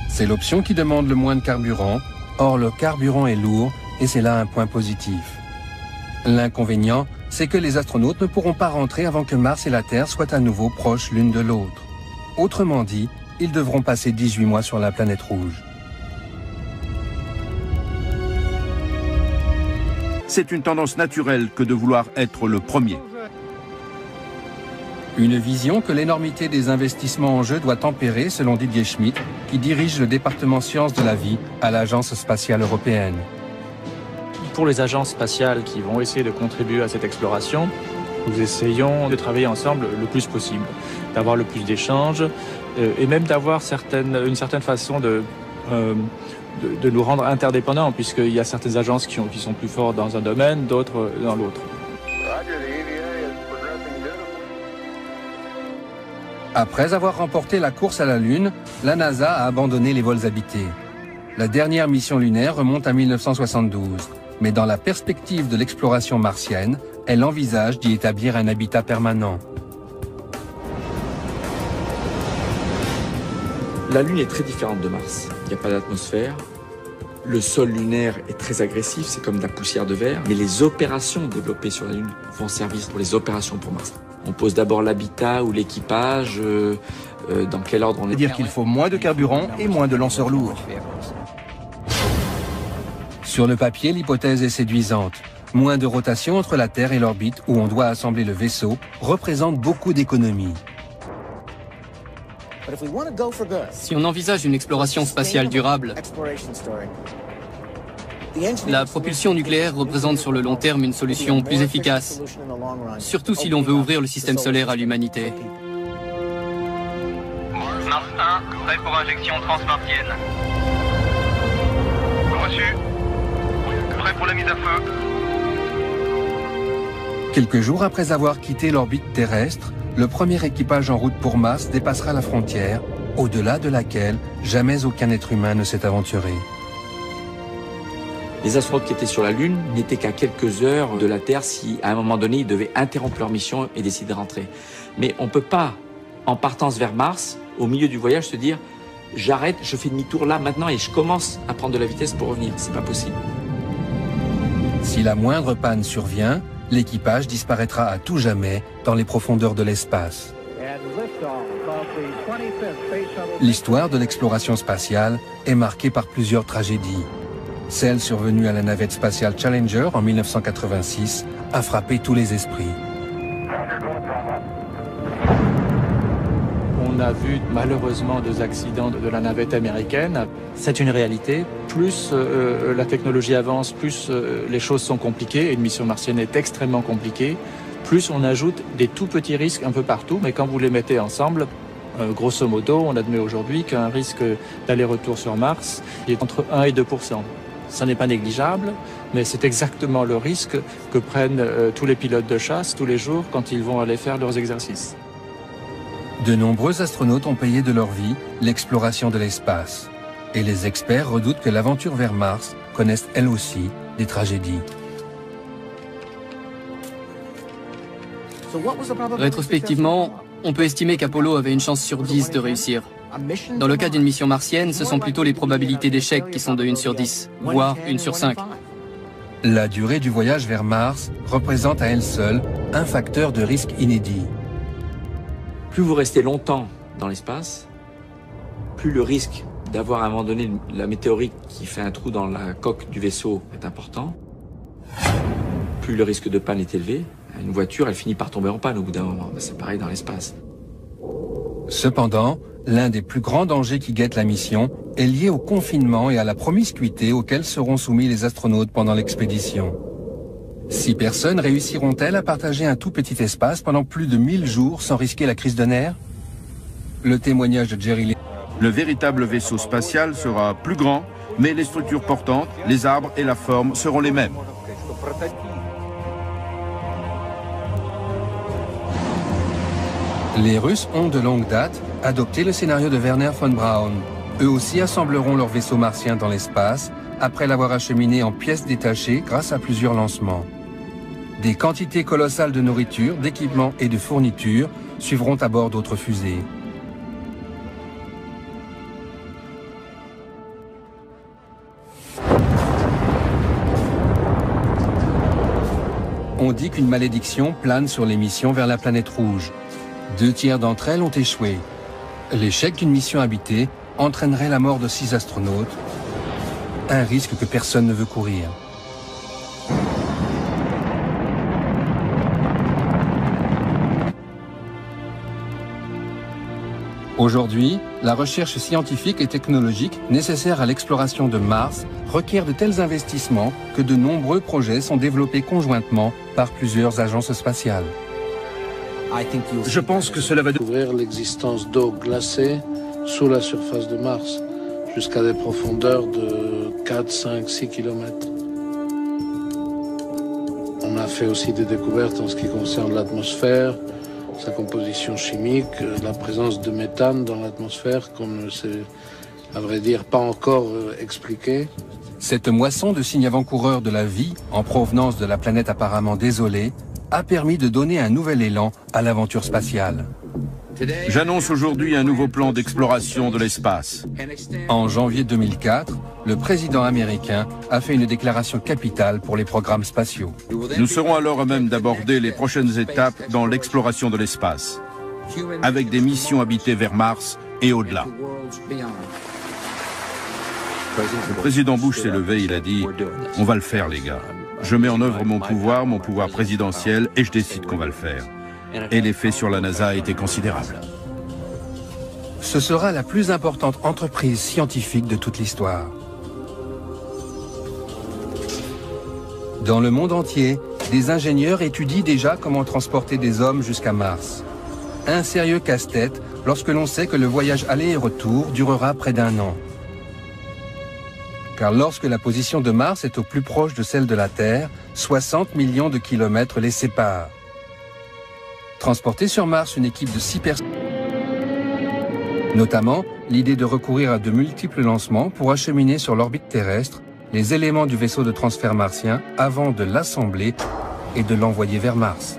C'est l'option qui demande le moins de carburant, or le carburant est lourd et c'est là un point positif. L'inconvénient, c'est que les astronautes ne pourront pas rentrer avant que Mars et la Terre soient à nouveau proches l'une de l'autre. Autrement dit, ils devront passer 18 mois sur la planète rouge. C'est une tendance naturelle que de vouloir être le premier. Une vision que l'énormité des investissements en jeu doit tempérer, selon Didier Schmidt, qui dirige le département sciences de la vie à l'Agence spatiale européenne. Pour les agences spatiales qui vont essayer de contribuer à cette exploration, nous essayons de travailler ensemble le plus possible, d'avoir le plus d'échanges et même d'avoir une certaine façon de nous rendre interdépendants, puisqu'il y a certaines agences qui sont plus fortes dans un domaine, d'autres dans l'autre. Après avoir remporté la course à la Lune, la NASA a abandonné les vols habités. La dernière mission lunaire remonte à 1972, mais dans la perspective de l'exploration martienne, elle envisage d'y établir un habitat permanent. La Lune est très différente de Mars. Il n'y a pas d'atmosphère. Le sol lunaire est très agressif, c'est comme de la poussière de verre. Mais les opérations développées sur la Lune vont servir pour les opérations pour Mars. On pose d'abord l'habitat ou l'équipage, dans quel ordre on est. C'est-à-dire qu'il faut moins de carburant et moins de lanceurs lourds. Sur le papier, l'hypothèse est séduisante. Moins de rotation entre la Terre et l'orbite où on doit assembler le vaisseau représente beaucoup d'économies. Si on envisage une exploration spatiale durable, la propulsion nucléaire représente sur le long terme une solution plus efficace, surtout si l'on veut ouvrir le système solaire à l'humanité. Mars 1, prêt pour injection transmartienne. Reçu. Prêt pour la mise à feu. Quelques jours après avoir quitté l'orbite terrestre, le premier équipage en route pour Mars dépassera la frontière, au-delà de laquelle jamais aucun être humain ne s'est aventuré. Les astronautes qui étaient sur la Lune n'étaient qu'à quelques heures de la Terre si, à un moment donné, ils devaient interrompre leur mission et décider de rentrer. Mais on ne peut pas, en partance vers Mars, au milieu du voyage, se dire « j'arrête, je fais demi-tour là, maintenant, et je commence à prendre de la vitesse pour revenir ». C'est pas possible. Si la moindre panne survient, l'équipage disparaîtra à tout jamais dans les profondeurs de l'espace. L'histoire de l'exploration spatiale est marquée par plusieurs tragédies. Celle survenue à la navette spatiale Challenger en 1986 a frappé tous les esprits. On a vu malheureusement 2 accidents de la navette américaine. C'est une réalité. Plus la technologie avance, plus les choses sont compliquées et une mission martienne est extrêmement compliquée. Plus on ajoute des tout petits risques un peu partout, mais quand vous les mettez ensemble, grosso modo, on admet aujourd'hui qu'un risque d'aller-retour sur Mars est entre 1 et 2%. Ça n'est pas négligeable, mais c'est exactement le risque que prennent tous les pilotes de chasse tous les jours quand ils vont aller faire leurs exercices. De nombreux astronautes ont payé de leur vie l'exploration de l'espace. Et les experts redoutent que l'aventure vers Mars connaisse elle aussi des tragédies. Rétrospectivement, on peut estimer qu'Apollo avait une chance sur 10 de réussir. Dans le cas d'une mission martienne, ce sont plutôt les probabilités d'échec qui sont de 1 sur 10, voire 1 sur 5. La durée du voyage vers Mars représente à elle seule un facteur de risque inédit. Plus vous restez longtemps dans l'espace, plus le risque d'avoir à un moment donné la météorite qui fait un trou dans la coque du vaisseau est important, plus le risque de panne est élevé. Une voiture, elle finit par tomber en panne au bout d'un moment. C'est pareil dans l'espace. Cependant, l'un des plus grands dangers qui guettent la mission est lié au confinement et à la promiscuité auxquels seront soumis les astronautes pendant l'expédition. 6 personnes réussiront-elles à partager un tout petit espace pendant plus de 1000 jours sans risquer la crise de nerfs? Le témoignage de Jerry Lee. Le véritable vaisseau spatial sera plus grand, mais les structures portantes, les arbres et la forme seront les mêmes. Les Russes ont de longue date adopté le scénario de Wernher von Braun. Eux aussi assembleront leur vaisseau martien dans l'espace après l'avoir acheminé en pièces détachées grâce à plusieurs lancements. Des quantités colossales de nourriture, d'équipements et de fournitures suivront à bord d'autres fusées. On dit qu'une malédiction plane sur les missions vers la planète rouge. 2 tiers d'entre elles ont échoué. L'échec d'une mission habitée entraînerait la mort de 6 astronautes, un risque que personne ne veut courir. Aujourd'hui, la recherche scientifique et technologique nécessaire à l'exploration de Mars requiert de tels investissements que de nombreux projets sont développés conjointement par plusieurs agences spatiales. Je pense que cela va découvrir l'existence d'eau glacée sous la surface de Mars, jusqu'à des profondeurs de 4, 5, 6 km. On a fait aussi des découvertes en ce qui concerne l'atmosphère, sa composition chimique, la présence de méthane dans l'atmosphère, qu'on ne sait, à vrai dire, pas encore expliqué. Cette moisson de signes avant-coureurs de la vie, en provenance de la planète apparemment désolée, a permis de donner un nouvel élan à l'aventure spatiale. J'annonce aujourd'hui un nouveau plan d'exploration de l'espace. En janvier 2004, le président américain a fait une déclaration capitale pour les programmes spatiaux. Nous serons alors à même d'aborder les prochaines étapes dans l'exploration de l'espace, avec des missions habitées vers Mars et au-delà. Le président Bush s'est levé, il a dit « On va le faire, les gars. Je mets en œuvre mon pouvoir présidentiel, et je décide qu'on va le faire. » Et l'effet sur la NASA a été considérable. Ce sera la plus importante entreprise scientifique de toute l'histoire. Dans le monde entier, des ingénieurs étudient déjà comment transporter des hommes jusqu'à Mars. Un sérieux casse-tête lorsque l'on sait que le voyage aller et retour durera près d'1 an. Car lorsque la position de Mars est au plus proche de celle de la Terre, 60 millions de kilomètres les séparent. Transporter sur Mars une équipe de 6 personnes. Notamment, l'idée de recourir à de multiples lancements pour acheminer sur l'orbite terrestre les éléments du vaisseau de transfert martien avant de l'assembler et de l'envoyer vers Mars.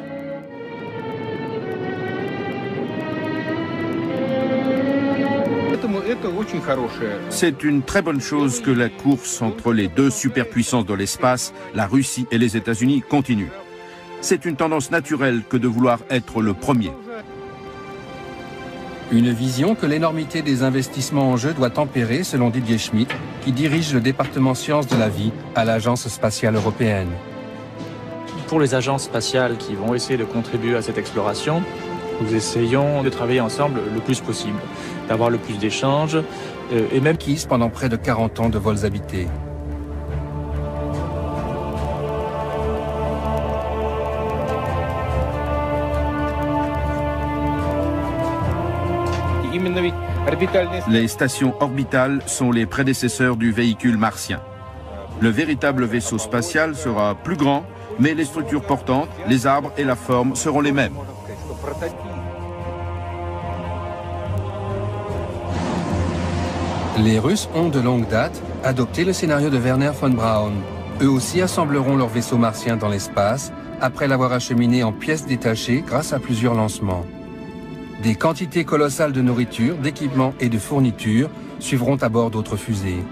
C'est une très bonne chose que la course entre les 2 superpuissances de l'espace, la Russie et les États-Unis, continue. C'est une tendance naturelle que de vouloir être le premier. Une vision que l'énormité des investissements en jeu doit tempérer, selon Didier Schmidt, qui dirige le département sciences de la vie à l'Agence spatiale européenne. Pour les agences spatiales qui vont essayer de contribuer à cette exploration, nous essayons de travailler ensemble le plus possible, d'avoir le plus d'échanges et même acquise pendant près de 40 ans de vols habités. Les stations orbitales sont les prédécesseurs du véhicule martien. Le véritable vaisseau spatial sera plus grand, mais les structures portantes, les arbres et la forme seront les mêmes. Les Russes ont de longue date adopté le scénario de Wernher von Braun. Eux aussi assembleront leur vaisseau martien dans l'espace après l'avoir acheminé en pièces détachées grâce à plusieurs lancements. Des quantités colossales de nourriture, d'équipements et de fournitures suivront à bord d'autres fusées.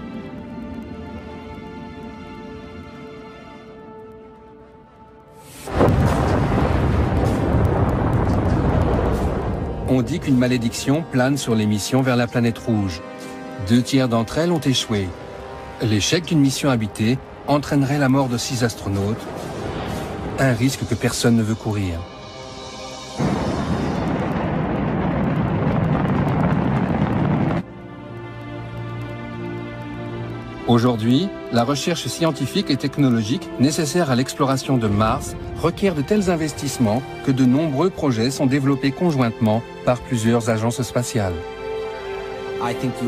On dit qu'une malédiction plane sur les missions vers la planète rouge. 2 tiers d'entre elles ont échoué. L'échec d'une mission habitée entraînerait la mort de 6 astronautes, un risque que personne ne veut courir. Aujourd'hui, la recherche scientifique et technologique nécessaire à l'exploration de Mars requiert de tels investissements que de nombreux projets sont développés conjointement par plusieurs agences spatiales.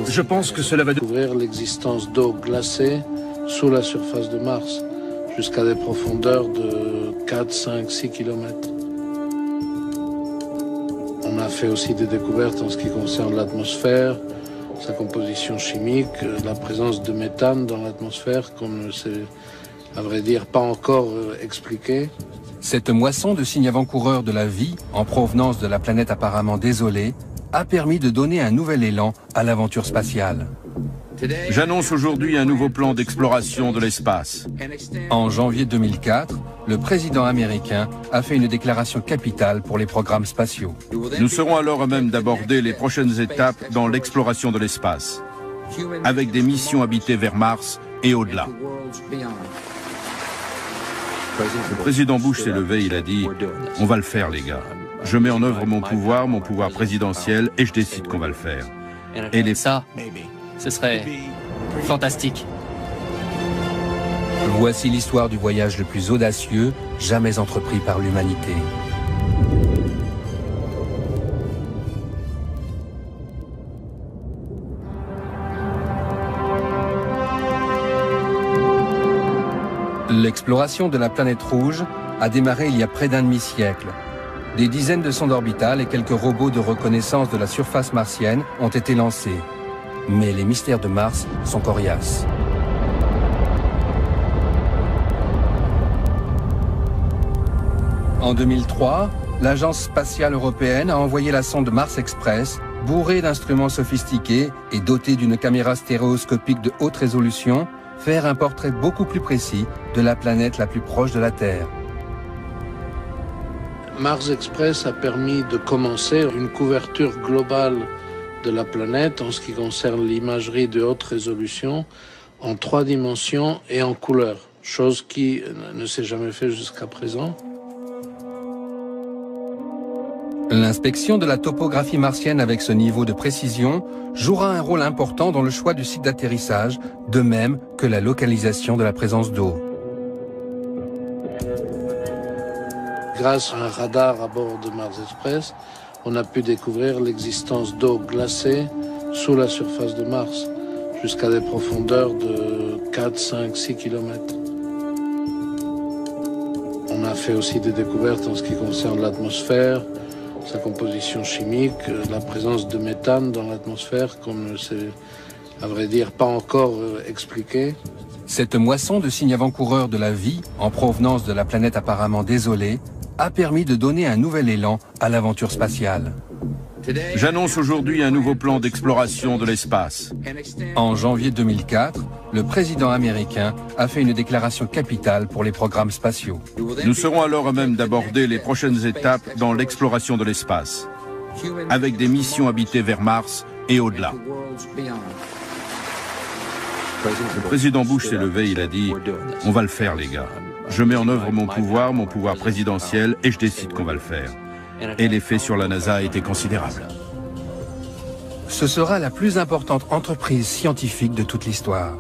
Je pense que cela va découvrir l'existence d'eau glacée sous la surface de Mars, jusqu'à des profondeurs de 4, 5, 6 km. On a fait aussi des découvertes en ce qui concerne l'atmosphère, sa composition chimique, la présence de méthane dans l'atmosphère, qu'on ne sait, à vrai dire, pas encore expliqué. Cette moisson de signes avant-coureurs de la vie, en provenance de la planète apparemment désolée, a permis de donner un nouvel élan à l'aventure spatiale. J'annonce aujourd'hui un nouveau plan d'exploration de l'espace. En janvier 2004, le président américain a fait une déclaration capitale pour les programmes spatiaux. Nous serons alors à même d'aborder les prochaines étapes dans l'exploration de l'espace, avec des missions habitées vers Mars et au-delà. Le président Bush s'est levé, il a dit « On va le faire, les gars. Je mets en œuvre mon pouvoir présidentiel, et je décide qu'on va le faire. » Et ça, ce serait fantastique. Voici l'histoire du voyage le plus audacieux jamais entrepris par l'humanité. L'exploration de la planète rouge a démarré il y a près d'un demi-siècle. Des dizaines de sondes orbitales et quelques robots de reconnaissance de la surface martienne ont été lancés. Mais les mystères de Mars sont coriaces. En 2003, l'Agence spatiale européenne a envoyé la sonde Mars Express, bourrée d'instruments sophistiqués et dotée d'une caméra stéréoscopique de haute résolution, faire un portrait beaucoup plus précis de la planète la plus proche de la Terre. Mars Express a permis de commencer une couverture globale de la planète en ce qui concerne l'imagerie de haute résolution en 3 dimensions et en couleur, chose qui ne s'est jamais fait jusqu'à présent. L'inspection de la topographie martienne avec ce niveau de précision jouera un rôle important dans le choix du site d'atterrissage, de même que la localisation de la présence d'eau. Grâce à un radar à bord de Mars Express, on a pu découvrir l'existence d'eau glacée sous la surface de Mars, jusqu'à des profondeurs de 4, 5, 6 km. On a fait aussi des découvertes en ce qui concerne l'atmosphère, sa composition chimique, la présence de méthane dans l'atmosphère, qu'on ne sait, à vrai dire, pas encore expliqué. Cette moisson de signes avant-coureurs de la vie, en provenance de la planète apparemment désolée, a permis de donner un nouvel élan à l'aventure spatiale. J'annonce aujourd'hui un nouveau plan d'exploration de l'espace. En janvier 2004, le président américain a fait une déclaration capitale pour les programmes spatiaux. Nous serons alors à même d'aborder les prochaines étapes dans l'exploration de l'espace, avec des missions habitées vers Mars et au-delà. Le président Bush s'est levé, il a dit « On va le faire, les gars. Je mets en œuvre mon pouvoir présidentiel, et je décide qu'on va le faire. » Et l'effet sur la NASA a été considérable. Ce sera la plus importante entreprise scientifique de toute l'histoire.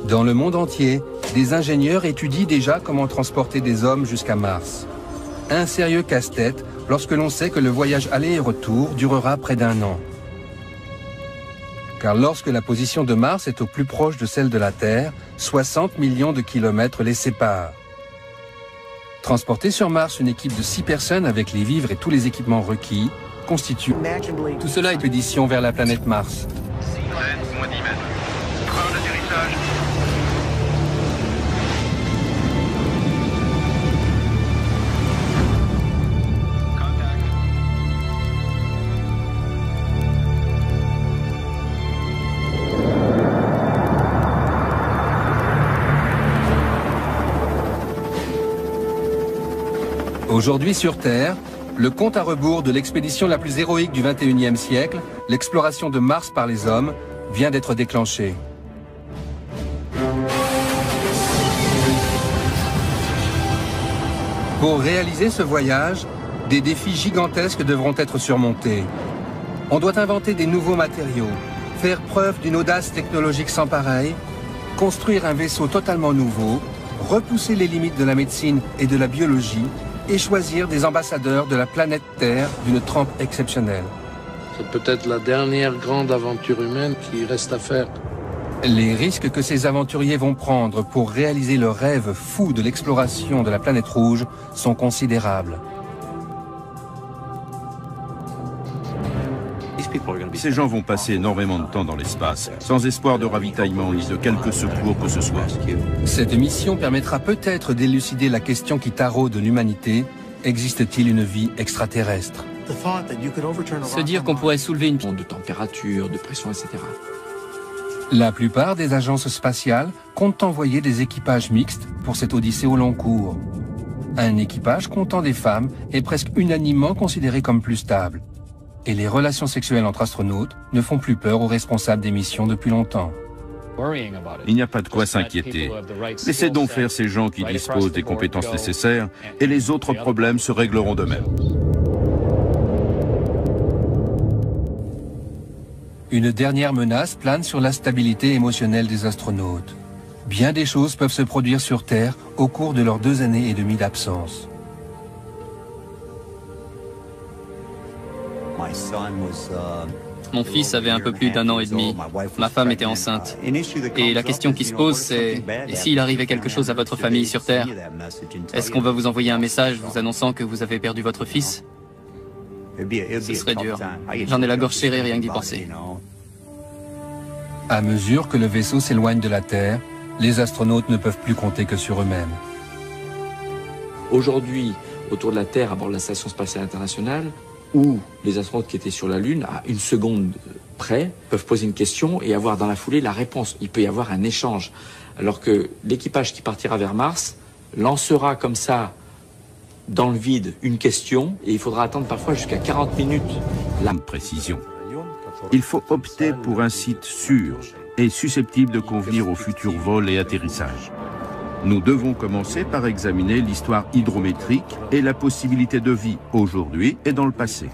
Dans le monde entier, des ingénieurs étudient déjà comment transporter des hommes jusqu'à Mars. Un sérieux casse-tête lorsque l'on sait que le voyage aller et retour durera près d'1 an. Car lorsque la position de Mars est au plus proche de celle de la Terre, 60 millions de kilomètres les séparent. Transporter sur Mars une équipe de 6 personnes avec les vivres et tous les équipements requis constitue tout cela expédition vers la planète Mars. 6 mètres, moins 10 mètres. Prends l'atterrissage. Aujourd'hui sur Terre, le compte à rebours de l'expédition la plus héroïque du XXIe siècle, l'exploration de Mars par les hommes, vient d'être déclenché. Pour réaliser ce voyage, des défis gigantesques devront être surmontés. On doit inventer des nouveaux matériaux, faire preuve d'une audace technologique sans pareille, construire un vaisseau totalement nouveau, repousser les limites de la médecine et de la biologie et choisir des ambassadeurs de la planète Terre d'une trempe exceptionnelle. C'est peut-être la dernière grande aventure humaine qui reste à faire. Les risques que ces aventuriers vont prendre pour réaliser leur rêve fou de l'exploration de la planète rouge sont considérables. Ces gens vont passer énormément de temps dans l'espace, sans espoir de ravitaillement ni de quelque secours que ce soit. Cette mission permettra peut-être d'élucider la question qui taraude l'humanité. Existe-t-il une vie extraterrestre? Se dire qu'on pourrait soulever une de température, de pression, etc. La plupart des agences spatiales comptent envoyer des équipages mixtes pour cette odyssée au long cours. Un équipage comptant des femmes est presque unanimement considéré comme plus stable. Et les relations sexuelles entre astronautes ne font plus peur aux responsables des missions depuis longtemps. Il n'y a pas de quoi s'inquiéter. Laissez donc faire ces gens qui disposent des compétences nécessaires et les autres problèmes se régleront d'eux-mêmes. Une dernière menace plane sur la stabilité émotionnelle des astronautes. Bien des choses peuvent se produire sur Terre au cours de leurs 2 années et demie d'absence. Mon fils avait un peu plus d'1 an et demi. Ma femme était enceinte. Et la question qui se pose, c'est « Et s'il arrivait quelque chose à votre famille sur Terre? Est-ce qu'on va vous envoyer un message vous annonçant que vous avez perdu votre fils ?» Ce serait dur. J'en ai la gorge serrée rien que d'y penser. À mesure que le vaisseau s'éloigne de la Terre, les astronautes ne peuvent plus compter que sur eux-mêmes. Aujourd'hui, autour de la Terre, à bord de la Station Spatiale Internationale, où les astronautes qui étaient sur la Lune, à 1 seconde près, peuvent poser une question et avoir dans la foulée la réponse. Il peut y avoir un échange. Alors que l'équipage qui partira vers Mars lancera comme ça, dans le vide, une question, et il faudra attendre parfois jusqu'à 40 minutes. La précision. Il faut opter pour un site sûr et susceptible de convenir aux futurs vols et atterrissages. Nous devons commencer par examiner l'histoire hydrométrique et la possibilité de vie aujourd'hui et dans le passé.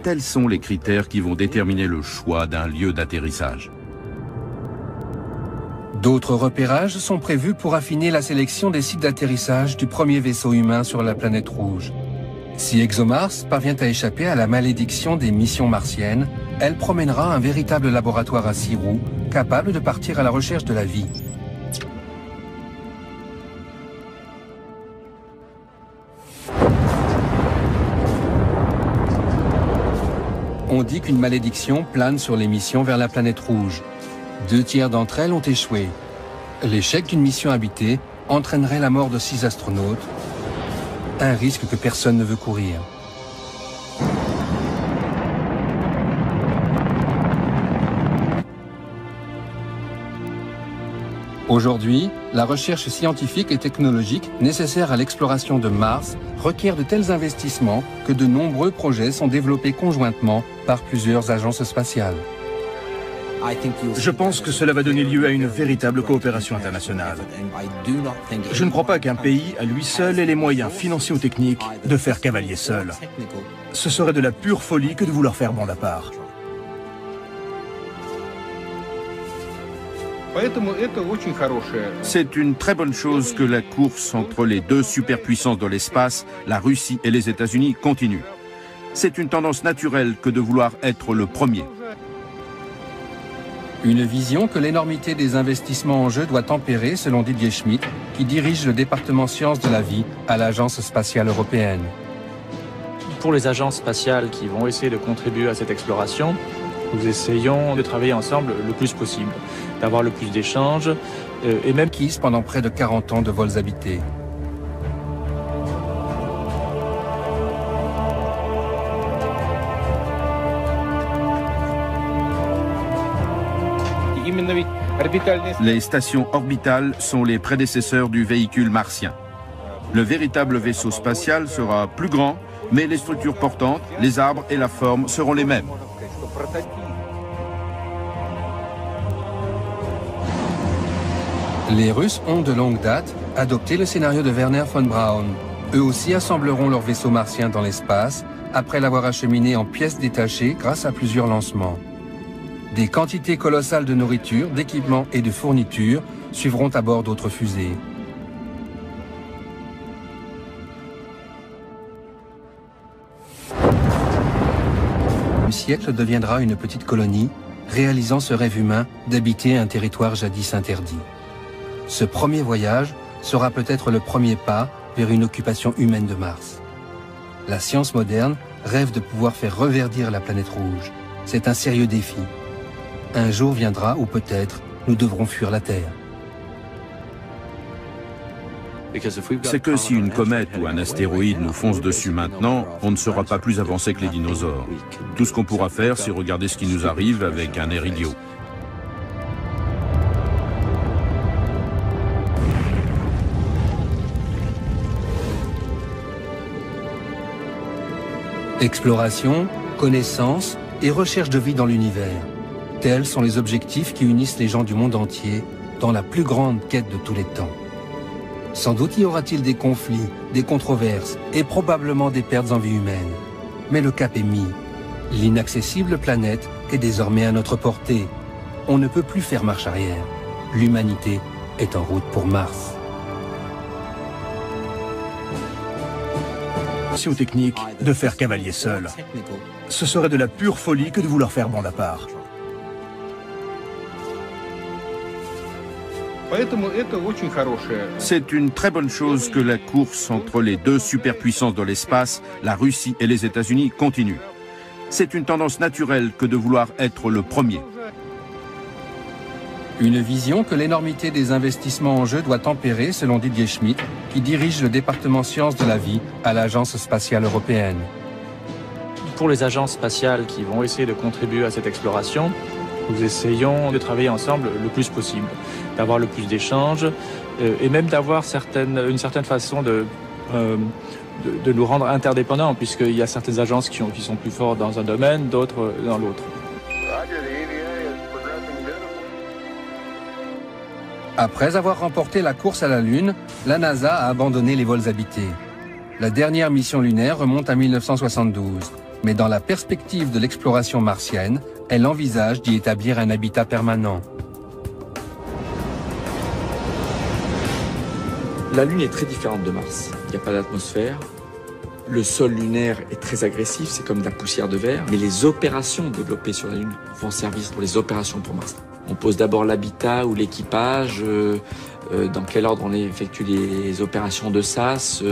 Tels sont les critères qui vont déterminer le choix d'un lieu d'atterrissage. D'autres repérages sont prévus pour affiner la sélection des sites d'atterrissage du premier vaisseau humain sur la planète rouge. Si ExoMars parvient à échapper à la malédiction des missions martiennes, elle promènera un véritable laboratoire à 6 roues, capable de partir à la recherche de la vie. On dit qu'une malédiction plane sur les missions vers la planète rouge. 2 tiers d'entre elles ont échoué. L'échec d'une mission habitée entraînerait la mort de 6 astronautes, un risque que personne ne veut courir. Aujourd'hui, la recherche scientifique et technologique nécessaire à l'exploration de Mars requiert de tels investissements que de nombreux projets sont développés conjointement par plusieurs agences spatiales. Je pense que cela va donner lieu à une véritable coopération internationale. Je ne crois pas qu'un pays, à lui seul, ait les moyens financiers ou techniques de faire cavalier seul. Ce serait de la pure folie que de vouloir faire bande à part. C'est une très bonne chose que la course entre les 2 superpuissances de l'espace, la Russie et les États-Unis, continue. C'est une tendance naturelle que de vouloir être le premier. Une vision que l'énormité des investissements en jeu doit tempérer, selon Didier Schmidt, qui dirige le département sciences de la vie à l'Agence spatiale européenne. Pour les agences spatiales qui vont essayer de contribuer à cette exploration, nous essayons de travailler ensemble le plus possible, d'avoir le plus d'échanges et même acquise pendant près de 40 ans de vols habités. Les stations orbitales sont les prédécesseurs du véhicule martien. Le véritable vaisseau spatial sera plus grand, mais les structures portantes, les arbres et la forme seront les mêmes. Les Russes ont de longue date adopté le scénario de Wernher von Braun. Eux aussi assembleront leur vaisseau martien dans l'espace après l'avoir acheminé en pièces détachées grâce à plusieurs lancements. Des quantités colossales de nourriture, d'équipements et de fournitures suivront à bord d'autres fusées. Le siècle deviendra une petite colonie, réalisant ce rêve humain d'habiter un territoire jadis interdit. Ce premier voyage sera peut-être le premier pas vers une occupation humaine de Mars. La science moderne rêve de pouvoir faire reverdir la planète rouge. C'est un sérieux défi. Un jour viendra où peut-être nous devrons fuir la Terre. C'est que si une comète ou un astéroïde nous fonce dessus maintenant, on ne sera pas plus avancé que les dinosaures. Tout ce qu'on pourra faire, c'est regarder ce qui nous arrive avec un air idiot. Exploration, connaissance et recherche de vie dans l'univers. Tels sont les objectifs qui unissent les gens du monde entier dans la plus grande quête de tous les temps. Sans doute y aura-t-il des conflits, des controverses et probablement des pertes en vie humaine. Mais le cap est mis. L'inaccessible planète est désormais à notre portée. On ne peut plus faire marche arrière. L'humanité est en route pour Mars. Technique de faire cavalier seul. Ce serait de la pure folie que de vouloir faire bande à part. C'est une très bonne chose que la course entre les deux superpuissances de l'espace, la Russie et les États-Unis, continue. C'est une tendance naturelle que de vouloir être le premier. Une vision que l'énormité des investissements en jeu doit tempérer, selon Didier Schmidt, qui dirige le département sciences de la vie à l'Agence spatiale européenne. Pour les agences spatiales qui vont essayer de contribuer à cette exploration, nous essayons de travailler ensemble le plus possible, d'avoir le plus d'échanges et même d'avoir une certaine façon de nous rendre interdépendants, puisqu'il y a certaines agences qui sont plus fortes dans un domaine, d'autres dans l'autre. Après avoir remporté la course à la Lune, la NASA a abandonné les vols habités. La dernière mission lunaire remonte à 1972, mais dans la perspective de l'exploration martienne, elle envisage d'y établir un habitat permanent. La Lune est très différente de Mars. Il n'y a pas d'atmosphère. Le sol lunaire est très agressif, c'est comme de la poussière de verre. Mais les opérations développées sur la Lune vont servir pour les opérations pour Mars. On pose d'abord l'habitat ou l'équipage, dans quel ordre on effectue les opérations de SAS,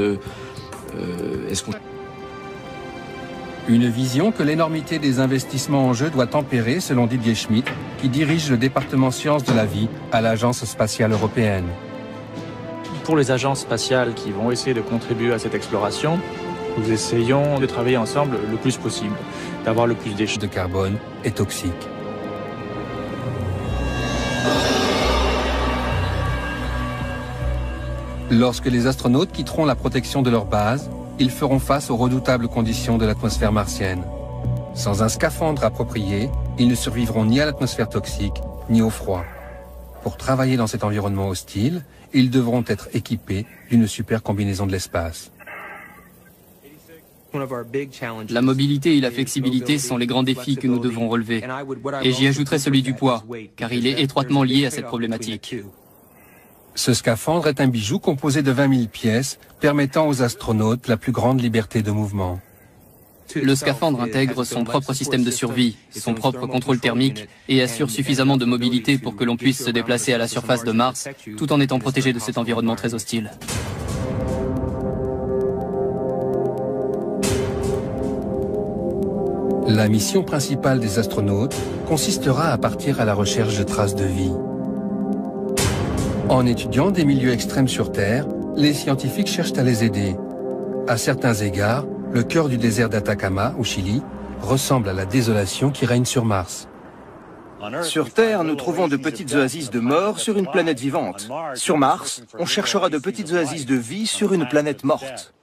Une vision que l'énormité des investissements en jeu doit tempérer, selon Didier Schmidt, qui dirige le département sciences de la vie à l'Agence spatiale européenne. Pour les agences spatiales qui vont essayer de contribuer à cette exploration, nous essayons de travailler ensemble le plus possible, d'avoir le plus d'échanges de carbone et toxique. Lorsque les astronautes quitteront la protection de leur base, ils feront face aux redoutables conditions de l'atmosphère martienne. Sans un scaphandre approprié, ils ne survivront ni à l'atmosphère toxique, ni au froid. Pour travailler dans cet environnement hostile, ils devront être équipés d'une super combinaison de l'espace. La mobilité et la flexibilité sont les grands défis que nous devons relever. Et j'y ajouterai celui du poids, car il est étroitement lié à cette problématique. Ce scaphandre est un bijou composé de 20 000 pièces, permettant aux astronautes la plus grande liberté de mouvement. Le scaphandre intègre son propre système de survie, son propre contrôle thermique et assure suffisamment de mobilité pour que l'on puisse se déplacer à la surface de Mars tout en étant protégé de cet environnement très hostile. La mission principale des astronautes consistera à partir à la recherche de traces de vie. En étudiant des milieux extrêmes sur Terre, les scientifiques cherchent à les aider. À certains égards, le cœur du désert d'Atacama, au Chili, ressemble à la désolation qui règne sur Mars. Sur Terre, nous trouvons de petites oasis de mort sur une planète vivante. Sur Mars, on cherchera de petites oasis de vie sur une planète morte.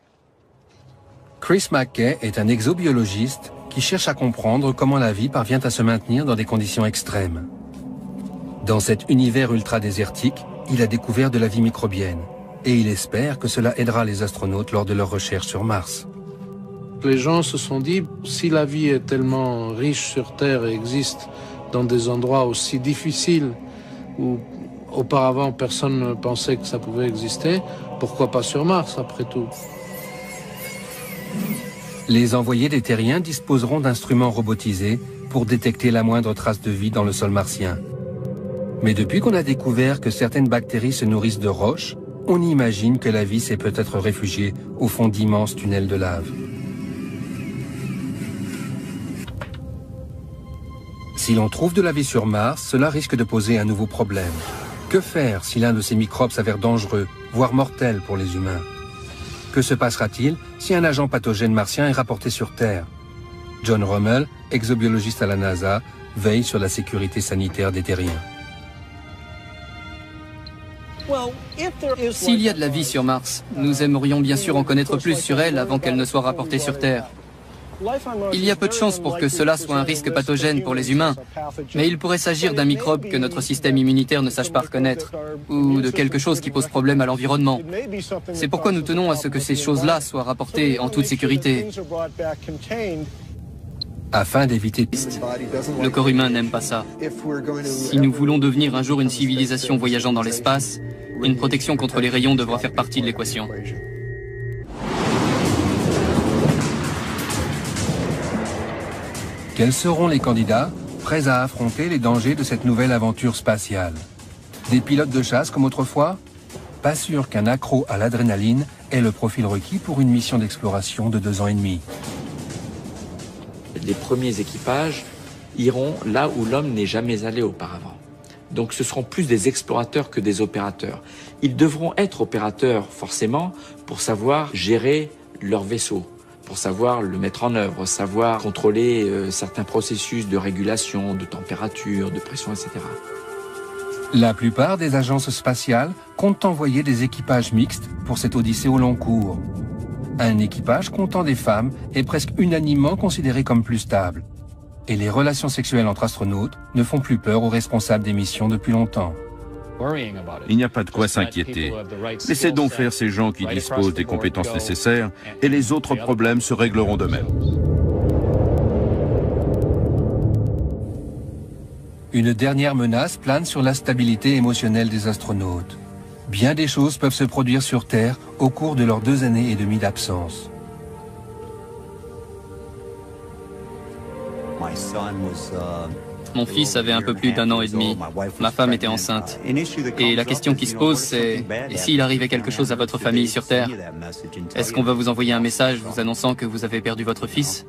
Chris McKay est un exobiologiste qui cherche à comprendre comment la vie parvient à se maintenir dans des conditions extrêmes. Dans cet univers ultra-désertique, il a découvert de la vie microbienne et il espère que cela aidera les astronautes lors de leurs recherches sur Mars. Les gens se sont dit, si la vie est tellement riche sur Terre et existe dans des endroits aussi difficiles où auparavant personne ne pensait que ça pouvait exister, pourquoi pas sur Mars après tout? Les envoyés des terriens disposeront d'instruments robotisés pour détecter la moindre trace de vie dans le sol martien. Mais depuis qu'on a découvert que certaines bactéries se nourrissent de roches, on imagine que la vie s'est peut-être réfugiée au fond d'immenses tunnels de lave. Si l'on trouve de la vie sur Mars, cela risque de poser un nouveau problème. Que faire si l'un de ces microbes s'avère dangereux, voire mortel pour les humains? Que se passera-t-il si un agent pathogène martien est rapporté sur Terre? John Rummel, exobiologiste à la NASA, veille sur la sécurité sanitaire des terriens. S'il y a de la vie sur Mars, nous aimerions bien sûr en connaître plus sur elle avant qu'elle ne soit rapportée sur Terre. Il y a peu de chances pour que cela soit un risque pathogène pour les humains, mais il pourrait s'agir d'un microbe que notre système immunitaire ne sache pas reconnaître, ou de quelque chose qui pose problème à l'environnement. C'est pourquoi nous tenons à ce que ces choses-là soient rapportées en toute sécurité. Afin d'éviter... Le corps humain n'aime pas ça. Si nous voulons devenir un jour une civilisation voyageant dans l'espace, une protection contre les rayons devra faire partie de l'équation. Quels seront les candidats prêts à affronter les dangers de cette nouvelle aventure spatiale? Des pilotes de chasse comme autrefois? Pas sûr qu'un accro à l'adrénaline ait le profil requis pour une mission d'exploration de 2 ans et demi. Les premiers équipages iront là où l'homme n'est jamais allé auparavant. Donc ce seront plus des explorateurs que des opérateurs. Ils devront être opérateurs forcément pour savoir gérer leur vaisseau, pour savoir le mettre en œuvre, savoir contrôler certains processus de régulation, de température, de pression, etc. La plupart des agences spatiales comptent envoyer des équipages mixtes pour cette odyssée au long cours. Un équipage comptant des femmes est presque unanimement considéré comme plus stable. Et les relations sexuelles entre astronautes ne font plus peur aux responsables des missions depuis longtemps. Il n'y a pas de quoi s'inquiéter. Laissez donc faire ces gens qui disposent des compétences nécessaires et les autres problèmes se régleront d'eux-mêmes. Une dernière menace plane sur la stabilité émotionnelle des astronautes. Bien des choses peuvent se produire sur Terre au cours de leurs 2 années et demie d'absence. Mon fils avait un peu plus d'1 an et demi. Ma femme était enceinte. Et la question qui se pose, c'est « Et s'il arrivait quelque chose à votre famille sur Terre? Est-ce qu'on va vous envoyer un message vous annonçant que vous avez perdu votre fils ?»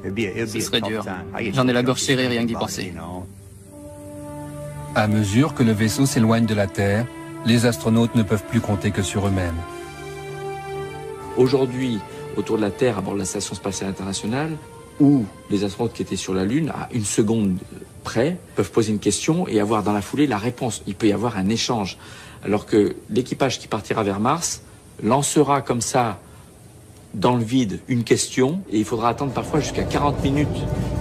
Ce serait dur. J'en ai la gorge serrée rien que d'y penser. À mesure que le vaisseau s'éloigne de la Terre, les astronautes ne peuvent plus compter que sur eux-mêmes. Aujourd'hui, autour de la Terre, à bord de la Station Spatiale Internationale, où les astronautes qui étaient sur la Lune, à 1 seconde près, peuvent poser une question et avoir dans la foulée la réponse. Il peut y avoir un échange. Alors que l'équipage qui partira vers Mars lancera comme ça, dans le vide, une question, et il faudra attendre parfois jusqu'à 40 minutes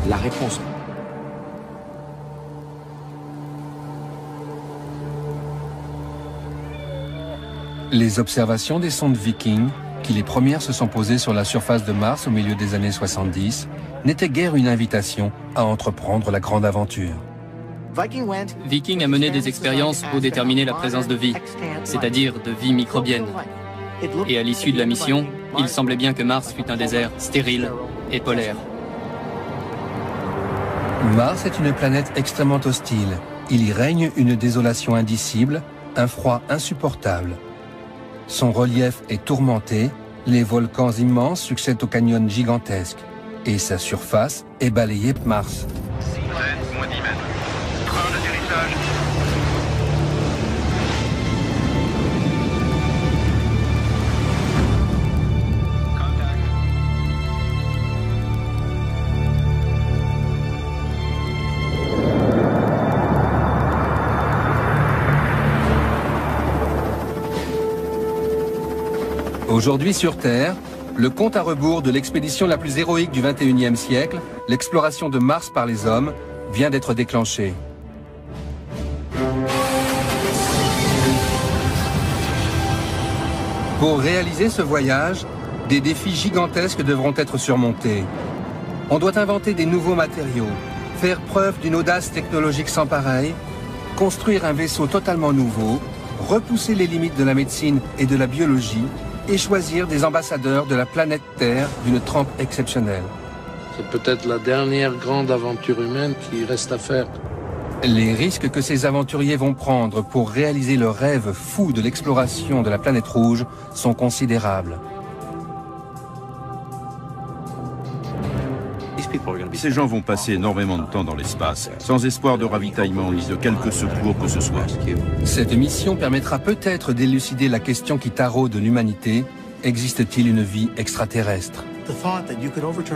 la réponse. Les observations des sondes Viking, qui les premières se sont posées sur la surface de Mars au milieu des années 70, n'étaient guère une invitation à entreprendre la grande aventure. Viking a mené des expériences pour déterminer la présence de vie, c'est-à-dire de vie microbienne. Et à l'issue de la mission, il semblait bien que Mars fût un désert stérile et polaire. Mars est une planète extrêmement hostile. Il y règne une désolation indicible, un froid insupportable. Son relief est tourmenté, les volcans immenses succèdent aux canyons gigantesques, et sa surface est balayée par Mars. 6 moins 10 mètres. Train d'atterrissage. Aujourd'hui sur Terre, le compte à rebours de l'expédition la plus héroïque du XXIe siècle, l'exploration de Mars par les hommes, vient d'être déclenché. Pour réaliser ce voyage, des défis gigantesques devront être surmontés. On doit inventer des nouveaux matériaux, faire preuve d'une audace technologique sans pareille, construire un vaisseau totalement nouveau, repousser les limites de la médecine et de la biologie et choisir des ambassadeurs de la planète Terre d'une trempe exceptionnelle. C'est peut-être la dernière grande aventure humaine qui reste à faire. Les risques que ces aventuriers vont prendre pour réaliser leur rêve fou de l'exploration de la planète rouge sont considérables. Ces gens vont passer énormément de temps dans l'espace, sans espoir de ravitaillement ni de quelque secours que ce soit. Cette mission permettra peut-être d'élucider la question qui taraude l'humanité. Existe-t-il une vie extraterrestre?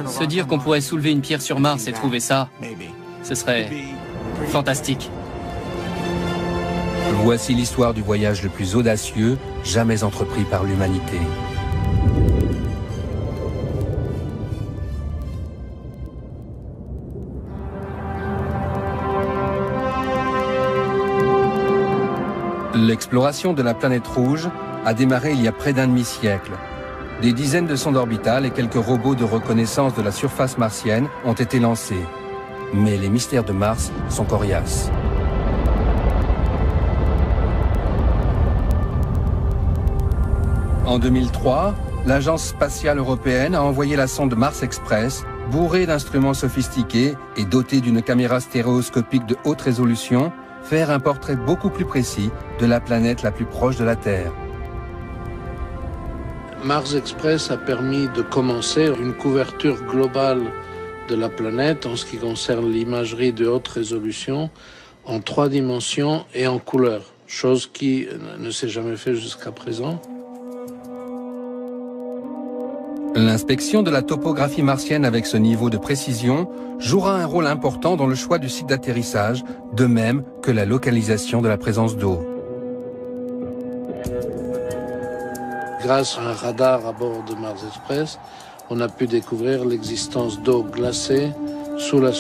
Se dire qu'on pourrait soulever une pierre sur Mars et trouver ça, ce serait fantastique. Voici l'histoire du voyage le plus audacieux jamais entrepris par l'humanité. L'exploration de la planète rouge a démarré il y a près d'un demi-siècle. Des dizaines de sondes orbitales et quelques robots de reconnaissance de la surface martienne ont été lancés. Mais les mystères de Mars sont coriaces. En 2003, l'Agence spatiale européenne a envoyé la sonde Mars Express, bourrée d'instruments sophistiqués et dotée d'une caméra stéréoscopique de haute résolution, faire un portrait beaucoup plus précis de la planète la plus proche de la Terre. Mars Express a permis de commencer une couverture globale de la planète en ce qui concerne l'imagerie de haute résolution en 3 dimensions et en couleur, chose qui ne s'est jamais fait jusqu'à présent. L'inspection de la topographie martienne avec ce niveau de précision jouera un rôle important dans le choix du site d'atterrissage, de même que la localisation de la présence d'eau. Grâce à un radar à bord de Mars Express, on a pu découvrir l'existence d'eau glacée sous la